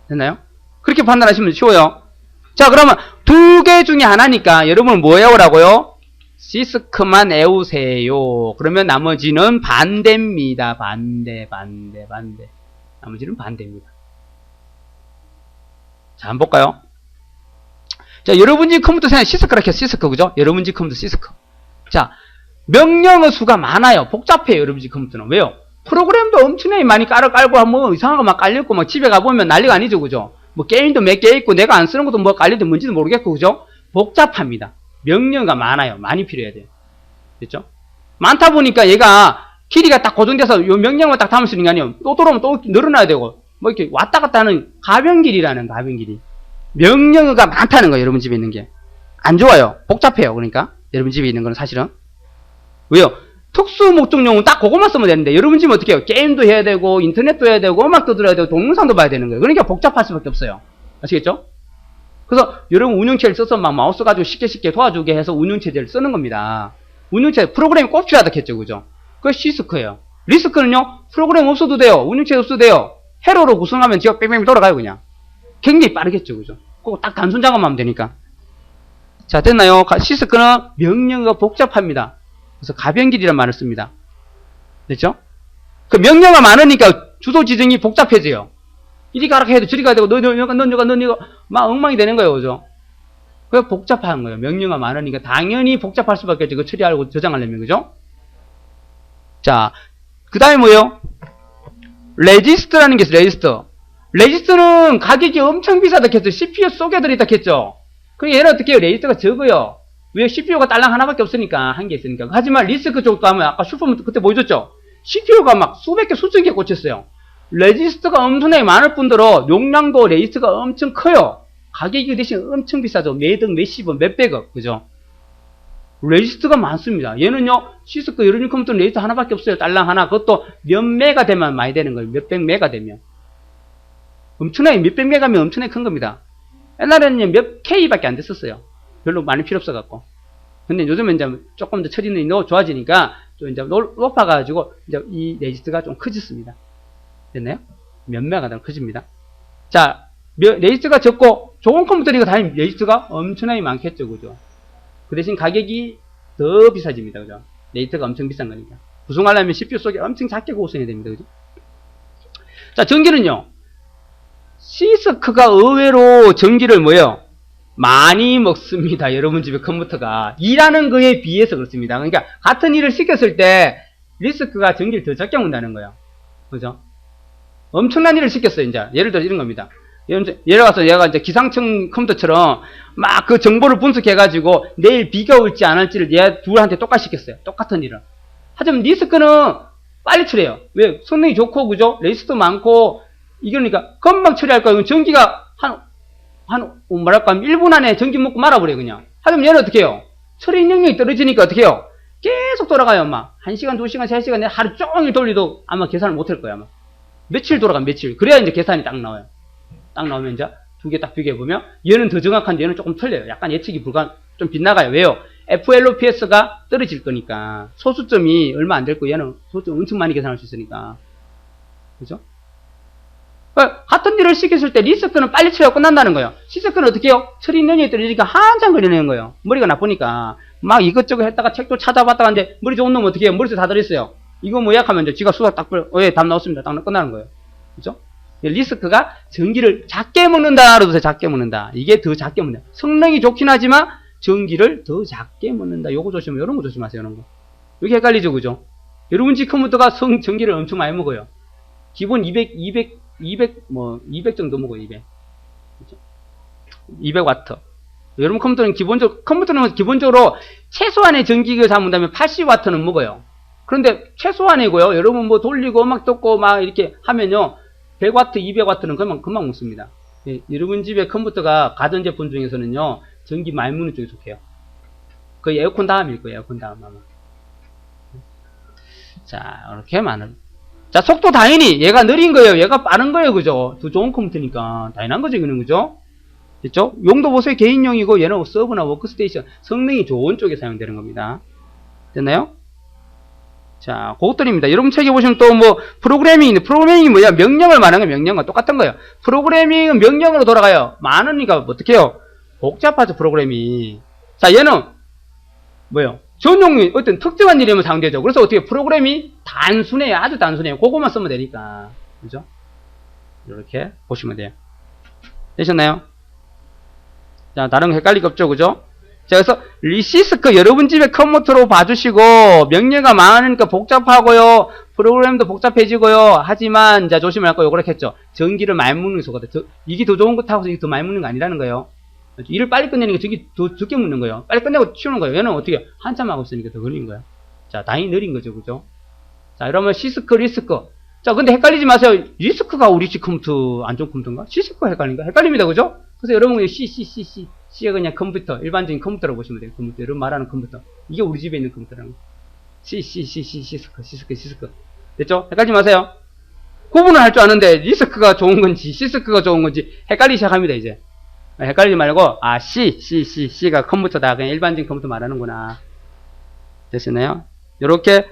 됐나요? 그렇게 판단하시면 쉬워요. 자, 그러면 두 개 중에 하나니까 여러분은 뭐 외우라고요? 시스크만 외우세요. 그러면 나머지는 반대입니다. 반대. 나머지는 반대입니다. 자, 한번 볼까요? 자, 여러분 집 컴퓨터 생각 시스크라 켜 시스크, 그죠? 여러분 집 컴퓨터 시스크. 자, 명령어 수가 많아요. 복잡해요, 여러분 집 컴퓨터는. 왜요? 프로그램도 엄청나게 많이 깔고, 뭐 이상한 거 막 깔려있고, 막 집에 가보면 난리가 아니죠, 그죠? 뭐 게임도 몇 개 있고, 내가 안 쓰는 것도 뭐 깔려있는지 뭔지도 모르겠고, 그죠? 복잡합니다. 명령어가 많아요. 많이 필요해야 돼요. 됐죠? 많다 보니까 얘가 길이가 딱 고정돼서 요 명령만 딱 담을 수 있는 게 아니에요. 또 들어오면 또 늘어나야 되고, 뭐 이렇게 왔다 갔다 하는 가변길이라는 가변길이. 명령어가 많다는 거예요, 여러분 집에 있는 게. 안 좋아요. 복잡해요, 그러니까. 여러분 집에 있는 거는 사실은. 왜요? 특수 목적용은 딱 그것만 쓰면 되는데, 여러분 집은 어떻게 해요? 게임도 해야 되고, 인터넷도 해야 되고, 음악도 들어야 되고, 동영상도 봐야 되는 거예요. 그러니까 복잡할 수밖에 없어요. 아시겠죠? 그래서 여러분 운영체를 써서 막 마우스 가지고 쉽게 도와주게 해서 운영체제를 쓰는 겁니다. 운영체, 프로그램이 꼭 필요하다 했죠, 그죠? 그게 시스크예요. 리스크는요, 프로그램 없어도 돼요. 운영체 없어도 돼요. 회로로 구성하면 지가 뺑뺑 돌아가요, 그냥. 굉장히 빠르겠죠, 그죠? 그거 딱 단순 작업하면 되니까. 자, 됐나요? 시스크는 명령어가 복잡합니다. 그래서 가변길이란 말을 씁니다. 됐죠? 그 명령어가 많으니까 주소 지정이 복잡해져요. 이리 가라 해도 저리 가야 되고, 넌 이거, 막 엉망이 되는 거예요, 그죠? 그게 복잡한 거예요. 명령어가 많으니까 당연히 복잡할 수밖에 없죠. 그거 처리하고 저장하려면, 그죠? 자, 그 다음에 뭐예요? 레지스터라는 게 있어요, 레지스터. 레지스터는 가격이 엄청 비싸다 했죠. CPU 속에 들어있다 했죠. 그럼 얘는 어떻게 해요? 레지스터가 적어요. 왜? CPU가 딸랑 하나밖에 없으니까, 한 개 있으니까. 하지만 리스크 쪽도 하면 아까 슈퍼면 그때 보여줬죠? CPU가 막 수백 개, 수천 개 꽂혔어요. 레지스터가 엄청나게 많을 뿐더러 용량도 레지스터가 엄청 커요. 가격이 대신 엄청 비싸죠. 매등 몇십원, 몇백억, 그죠? 레지스터가 많습니다. 얘는요, 시스크 여러분 컴퓨터는 레지스터 하나밖에 없어요. 딸랑 하나. 그것도 몇 메가 되면 많이 되는 거예요. 몇백 메가 되면. 엄청나게, 몇백 메가면 엄청나게 큰 겁니다. 옛날에는 몇 K밖에 안 됐었어요. 별로 많이 필요 없어갖고. 근데 요즘은 이제 조금 더 처리 능력이 좋아지니까 좀 이제 높아가지고 이제 이 레지스트가 좀 커졌습니다. 됐나요? 몇 메가가 더 커집니다. 자, 레지스트가 적고 좋은 컴퓨터니까 당연히 레지스트가 엄청나게 많겠죠, 그죠? 그 대신 가격이 더 비싸집니다, 그죠? 레지스트가 엄청 비싼 거니까. 구성하려면 CPU 속에 엄청 작게 구성해야 됩니다, 그죠? 자, 전기는요. 시스크가 의외로 전기를 뭐예요? 많이 먹습니다. 여러분 집에 컴퓨터가. 일하는 거에 비해서 그렇습니다. 그러니까 같은 일을 시켰을 때 리스크가 전기를 더 적게 먹는다는 거예요. 그죠? 엄청난 일을 시켰어요, 이제. 예를 들어 이런 겁니다. 예를 들어서 얘가 이제 기상청 컴퓨터처럼 막 그 정보를 분석해가지고 내일 비가 올지 안 올지를 얘 둘한테 똑같이 시켰어요. 똑같은 일을. 하지만 리스크는 빨리 처리해요. 왜? 성능이 좋고, 그죠? 레지스터 많고, 이러니까 금방 처리할 거예요. 전기가 뭐랄까, 1분 안에 전기 먹고 말아버려요, 그냥. 하지만 얘는 어떻게 해요? 처리 능력이 떨어지니까 어떻게 해요? 계속 돌아가요, 막. 1시간, 2시간, 3시간, 하루 종일 돌리도 아마 계산을 못 할 거예요, 아마. 며칠 돌아가면 며칠. 그래야 이제 계산이 딱 나와요. 딱 나오면 이제 두 개 딱 비교해보면 얘는 더 정확한데 얘는 조금 틀려요. 약간 예측이 좀 빗나가요. 왜요? FLOPS가 떨어질 거니까. 소수점이 얼마 안 될 거 얘는 소수점 엄청 많이 계산할 수 있으니까. 그죠? 같은 일을 시켰을 때 리스크는 빨리 처리가 끝난다는 거예요. 시스크는 어떻게 해요? 처리 능력이 떨어지니까 한참 걸리는 거예요. 머리가 나쁘니까. 막 이것저것 했다가 책도 찾아봤다가 이제 머리 좋은 놈은 어떻게 해요? 머리에서 다 들어있어요. 이거 뭐 약하면 이제 지가 수학 딱 답 나왔습니다. 딱 끝나는 거예요. 그죠? 리스크가 전기를 작게 먹는다라도 더 작게 먹는다. 이게 더 작게 먹는다. 성능이 좋긴 하지만 전기를 더 작게 먹는다. 요거 조심하세요. 이런 거 조심하세요. 이런 거. 이게 헷갈리죠, 그죠? 여러분 집 컴퓨터가 전기를 엄청 많이 먹어요. 기본 200 정도 먹어요, 200. 그죠? 200와트. 여러분 컴퓨터는 기본적으로 최소한의 전기를 잡는다면 80와트는 먹어요. 그런데 최소한이고요. 여러분 뭐 돌리고 음악 듣고 막 이렇게 하면요. 100와트, 200와트는 금방 먹습니다. 예, 여러분 집에 컴퓨터가 가전제품 중에서는요. 전기 많이 먹는 쪽에 속해요. 거의 에어컨 다음일 거예요. 에어컨 다음 아마. 자, 이렇게 많은. 자, 속도 당연히 얘가 느린 거예요. 얘가 빠른 거예요. 그죠? 더 좋은 컴퓨터니까. 당연한 거죠. 이거는 그죠? 됐죠? 용도 보세요. 개인용이고 얘는 서버나 워크스테이션 성능이 좋은 쪽에 사용되는 겁니다. 됐나요? 자, 그것들입니다. 여러분 책에 보시면 또 뭐 프로그래밍이 뭐야? 명령을 말하는 거 명령과 똑같은 거예요. 프로그래밍은 명령으로 돌아가요. 많으니까 어떻게 해요? 복잡하죠, 프로그램이. 자, 얘는 뭐예요? 전용이 어떤 특정한 일이면 사용되죠. 그래서 어떻게 프로그램이 단순해요. 아주 단순해요. 그거만 쓰면 되니까. 그죠? 이렇게 보시면 돼요. 되셨나요? 자, 다른 거 헷갈릴 거 없죠, 그죠? 자, 그래서 리시스크 여러분 집에 컴퓨터로 봐주시고 명령가 많으니까 복잡하고요. 프로그램도 복잡해지고요. 하지만 자 조심할 거 요거를 했죠. 전기를 많이 먹는 소거든. 이게 더 좋은 거 타고 이게 더 많이 먹는 거 아니라는 거예요. 일을 빨리 끝내니까 전기 더 적게 먹는 거예요. 빨리 끝내고 치우는 거예요. 얘는 어떻게 한참 하고 있으니까 더 걸리는 거예요. 자, 당연히 느린 거죠, 그죠? 자, 이러면 시스크, 리스크. 자, 근데 헷갈리지 마세요. 리스크가 우리 집 컴퓨터 안 좋은 컴퓨터인가? 시스크가 헷갈린가? 헷갈립니다, 그죠? 그래서 여러분 C가 그냥 컴퓨터, 일반적인 컴퓨터라고 보시면 돼요. 컴퓨터, 여러분 말하는 컴퓨터. 이게 우리 집에 있는 컴퓨터라는 거. 시스크. 됐죠? 헷갈리지 마세요. 구분을 할 줄 아는데, 리스크가 좋은 건지, 시스크가 좋은 건지, 헷갈리기 시작합니다, 이제. 헷갈리지 말고, C가 컴퓨터다. 그냥 일반적인 컴퓨터 말하는구나. 됐나요? 요렇게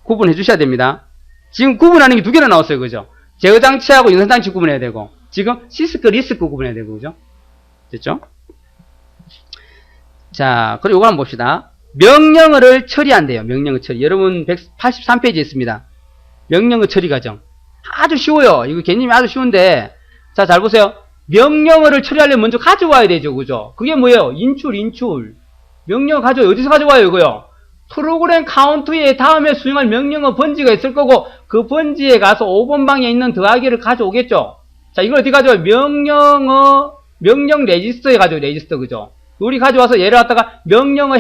구분해 주셔야 됩니다. 지금 구분하는 게 두 개나 나왔어요, 그죠? 제어장치하고 연산장치 구분해야 되고, 지금 시스크, 리스크 구분해야 되고, 그죠? 됐죠? 자, 그리고 이거 한번 봅시다. 명령어를 처리한대요. 명령어 처리. 여러분 183페이지에 있습니다. 명령어 처리 과정. 아주 쉬워요. 이거 개념이 아주 쉬운데, 자, 잘 보세요. 명령어를 처리하려면 먼저 가져와야 되죠, 그죠? 그게 뭐예요? 인출. 명령어 어디서 가져와요, 이거요? 프로그램 카운트에 다음에 수행할 명령어 번지가 있을 거고, 그 번지에 가서 5번 방에 있는 더하기를 가져오겠죠? 자, 이걸 어디 가져와요? 명령 레지스터에 가져와요, 레지스터, 그죠? 우리 가져와서 얘를 갖다가 명령어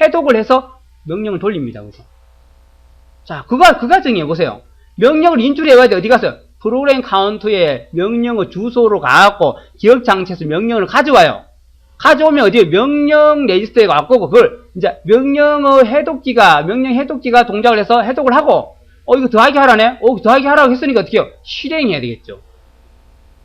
해독을 해서 명령을 돌립니다, 그죠? 자, 그 과정이에요, 보세요. 명령을 인출해야 돼, 어디 가서? 프로그램 카운트에 명령어 주소로 가갖고, 기억장치에서 명령을 가져와요. 가져오면 어디에 명령 레지스터에 갖고 그걸 이제 명령 해독기가 동작을 해서 해독을 하고 이거 더하기 하라네. 더하기 하라고 했으니까 어떻게 해요? 실행해야 되겠죠.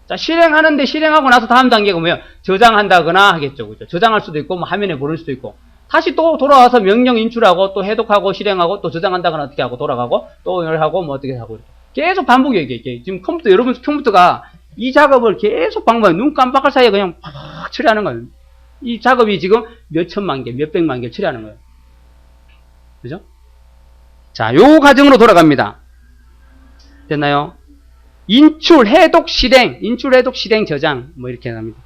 자, 실행하는데 실행하고 나서 다음 단계가 뭐예요? 저장한다거나 하겠죠. 그죠? 저장할 수도 있고, 뭐 화면에 보낼 수도 있고. 다시 또 돌아와서 명령 인출하고, 또 해독하고, 실행하고, 또 저장한다거나 어떻게 하고, 돌아가고, 또 하고, 뭐 어떻게 하고. 계속 반복이에요, 이게. 지금 컴퓨터, 여러분 컴퓨터가 이 작업을 계속 반복해. 눈 깜빡할 사이에 그냥 팍 처리하는 거예요. 이 작업이 지금 몇 천만 개, 몇 백만 개 처리하는 거예요. 그죠? 자, 요 과정으로 돌아갑니다. 됐나요? 인출, 해독, 실행, 인출, 해독, 실행, 저장, 뭐 이렇게 합니다.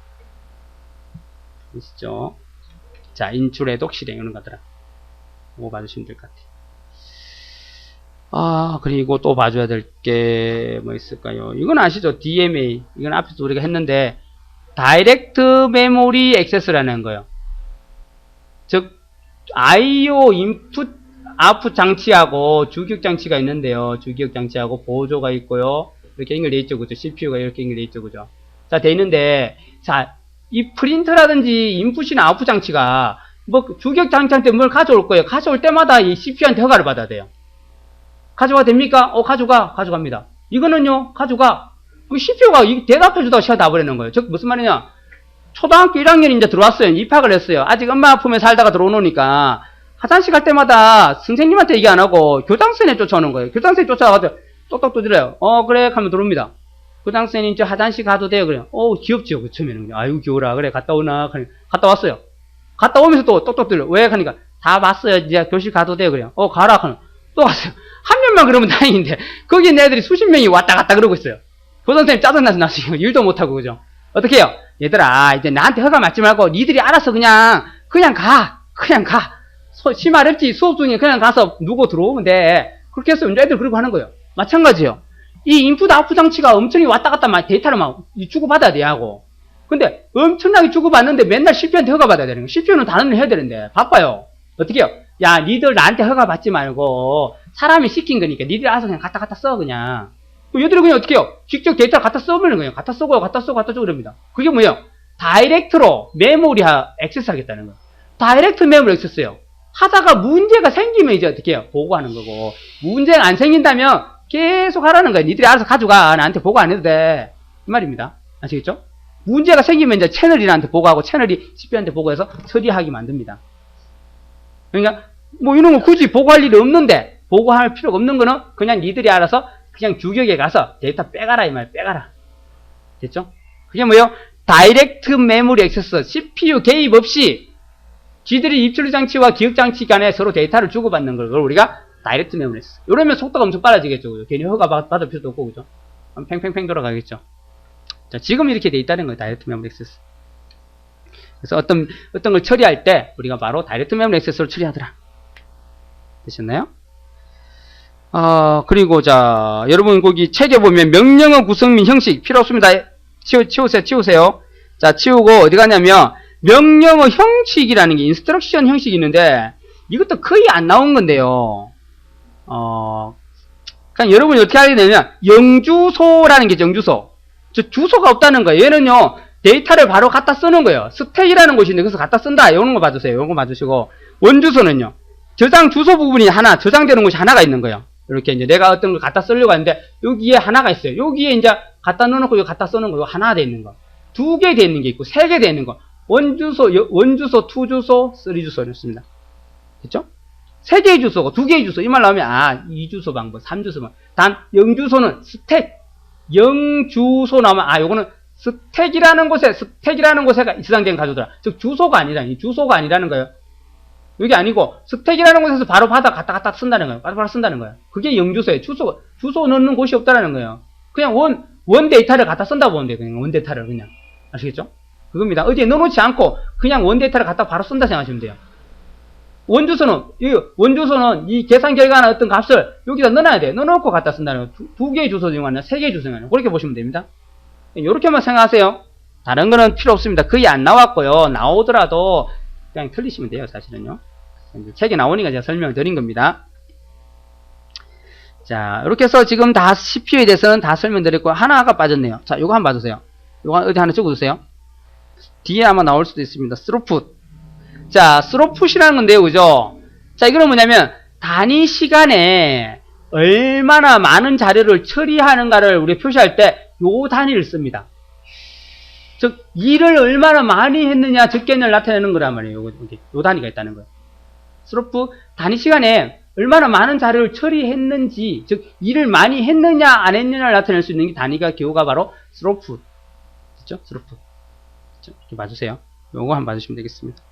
보시죠? 자, 인출, 해독, 실행 이런 거더라. 이거 봐주시면 될 것 같아요. 아, 그리고 또 봐줘야 될 게 뭐 있을까요? 이건 아시죠? DMA. 이건 앞에서 우리가 했는데 다이렉트 메모리 액세스라는 거예요. 즉 I/O 인풋 아웃풋 장치하고 주기억 장치가 있는데요. 주기억 장치하고 보조가 있고요. 이렇게 연결되어 있죠. 그죠? CPU가 이렇게 연결되어 있죠. 그죠? 자, 돼 있는데, 자, 이 프린터라든지 인풋이나 아웃풋 장치가 뭐 주기억 장치한테 뭘 가져올 거예요. 가져올 때마다 이 CPU한테 허가를 받아야 돼요. 가져가 됩니까? 가져갑니다. 이거는요, 가져가. CPU가 대답해주다가 시간 다 버리는 거예요. 즉, 무슨 말이냐. 초등학교 1학년이 이제 들어왔어요. 입학을 했어요. 아직 엄마 품에 살다가 들어오니까 화장실 갈 때마다 선생님한테 얘기 안 하고 교장선생님 쫓아오는 거예요. 교장선생님 쫓아와가지고 똑똑 두드려요. 그래. 하면 들어옵니다. 교장선생님 저 화장실 가도 돼요. 그래요. 귀엽지요. 그 처음에는. 아유, 귀여워라. 그래, 갔다 오나. 갔다 왔어요. 갔다 오면서 또 똑똑 두드려. 왜? 하니까 다 봤어요. 이제 교실 가도 돼요. 그래요. 가라. 하면 또 갔어요. 한 명만 그러면 다행인데 거기 있는 애들이 수십 명이 왔다 갔다 그러고 있어요. 교장선생님 짜증나서 나서 일도 못하고. 그죠? 어떻게 해요? 얘들아, 이제 나한테 허가 맞지 말고 니들이 알아서 그냥 가. 심하렵지. 수업 중에 그냥 가서 누구 들어오면 돼. 그렇게 해서 애들 그러고 하는 거예요. 마찬가지예요. 이 인풋 아웃풋 장치가 엄청나게 왔다 갔다 막 데이터를 막 주고받아야 돼 하고. 근데 엄청나게 주고받는데 맨날 CPU한테 허가 받아야 되는 거예요. CPU는 다른 일 해야 되는데 바빠요. 어떻게 해요? 야, 니들 나한테 허가 받지 말고 사람이 시킨 거니까 니들 알아서 그냥 갖다 써 그냥. 얘들은 그냥 어떻게 해요? 직접 데이터를 갖다 써버리는 거예요. 갖다 쓰고 그럽니다. 그게 뭐예요? 다이렉트로 메모리 액세스 하겠다는 거예요. 다이렉트 메모리 액세스예요. 하다가 문제가 생기면 이제 어떻게 해요? 보고하는 거고. 문제가 안 생긴다면 계속 하라는 거예요. 니들이 알아서 가져가. 나한테 보고 안 해도 돼. 이 말입니다. 아시겠죠? 문제가 생기면 이제 채널이한테 보고하고 채널이 CPU한테 보고해서 처리하게 만듭니다. 그러니까 뭐 이런 거 굳이 보고할 일이 없는데 보고할 필요가 없는 거는 그냥 니들이 알아서 그냥 주격에 가서 데이터 빼가라 이 말 빼가라. 됐죠? 그게 뭐예요? 다이렉트 메모리 액세스 CPU 개입 없이 지들이 입출 장치와 기억 장치 간에 서로 데이터를 주고받는 걸 우리가 다이렉트 메모리 액세스. 이러면 속도가 엄청 빨라지겠죠. 그죠? 괜히 허가 받을 필요도 없고 그죠? 팽팽팽 돌아가겠죠. 자, 지금 이렇게 돼 있다는 거예요. 다이렉트 메모리 액세스. 그래서 어떤 걸 처리할 때 우리가 바로 다이렉트 메모리 액세스로 처리하더라. 되셨나요? 그리고 자, 여러분 거기 책에 보면 명령어 구성 및 형식 필요 없습니다. 치우세요. 자, 치우고 어디 가냐면 명령어 형식이라는 게 인스트럭션 형식이 있는데 이것도 거의 안 나온 건데요. 그냥 여러분이 어떻게 하게 되냐면 영주소라는 게 영주소. 주소가 없다는 거예요. 얘는요. 데이터를 바로 갖다 쓰는 거예요. 스택이라는 곳이 있는데 그래서 갖다 쓴다. 이런 거 봐주세요. 이런 거 봐주시고 원주소는요. 저장 주소 부분이 하나, 저장되는 곳이 하나가 있는 거예요. 이렇게 이제 내가 어떤 걸 갖다 쓰려고 하는데 여기에 하나가 있어요. 여기에 이제 갖다 넣어놓고 이거 갖다 쓰는 거 이거 하나 돼 있는 거. 2개 돼 있는 게 있고 3개 돼 있는 거. 원주소, 투주소, 3주소 이렇습니다. 됐죠? 3개의 주소고 2개의 주소. 이 말 나오면 2주소 방법, 3주소 방법. 단 영주소는 스택. 영주소 나오면 요거는 스택이라는 곳에 저장된 가져오더라. 즉 주소가 아니라 이 주소가 아니라는 거예요. 여기 아니고 스택이라는 곳에서 바로 받아 갖다 쓴다는 거예요. 바로 쓴다는 거예요. 그게 영주소예요. 주소 넣는 곳이 없다는 거예요. 그냥 원 데이터를 갖다 쓴다 보면 돼요. 그냥 원 데이터를 그냥. 아시겠죠? 그겁니다. 어디에 넣어놓지 않고 그냥 원 데이터를 갖다 바로 쓴다 생각하시면 돼요. 원주소는 이 계산 결과나 어떤 값을 여기다 넣어놔야 돼요. 넣어놓고 갖다 쓴다는 거예요. 2개의 주소 중 하나, 3개의 주소 중 하나. 그렇게 보시면 됩니다. 이렇게만 생각하세요. 다른 거는 필요 없습니다. 거의 안 나왔고요. 나오더라도 그냥 틀리시면 돼요. 사실은요. 책에 나오니까 제가 설명을 드린 겁니다. 자, 이렇게 해서 지금 다 CPU에 대해서는 다 설명드렸고 하나가 빠졌네요. 자, 요거 한번 봐주세요. 요거 어디 하나 적어두세요. 뒤에 아마 나올 수도 있습니다. 스로풋. 자, 스로풋이라는 건데요. 그죠? 자, 이거는 뭐냐면 단위 시간에 얼마나 많은 자료를 처리하는가를 우리가 표시할 때 요 단위를 씁니다. 즉 일을 얼마나 많이 했느냐 적게 했느냐를 나타내는 거란 말이에요. 요 단위가 있다는 거예요. 스로프 단위 시간에 얼마나 많은 자료를 처리했는지, 즉 일을 많이 했느냐 안 했느냐를 나타낼 수 있는 게 단위가 기호가 바로 스로프. 그렇죠? 스로프. 이렇게 봐주세요. 요거 한번 봐주시면 되겠습니다.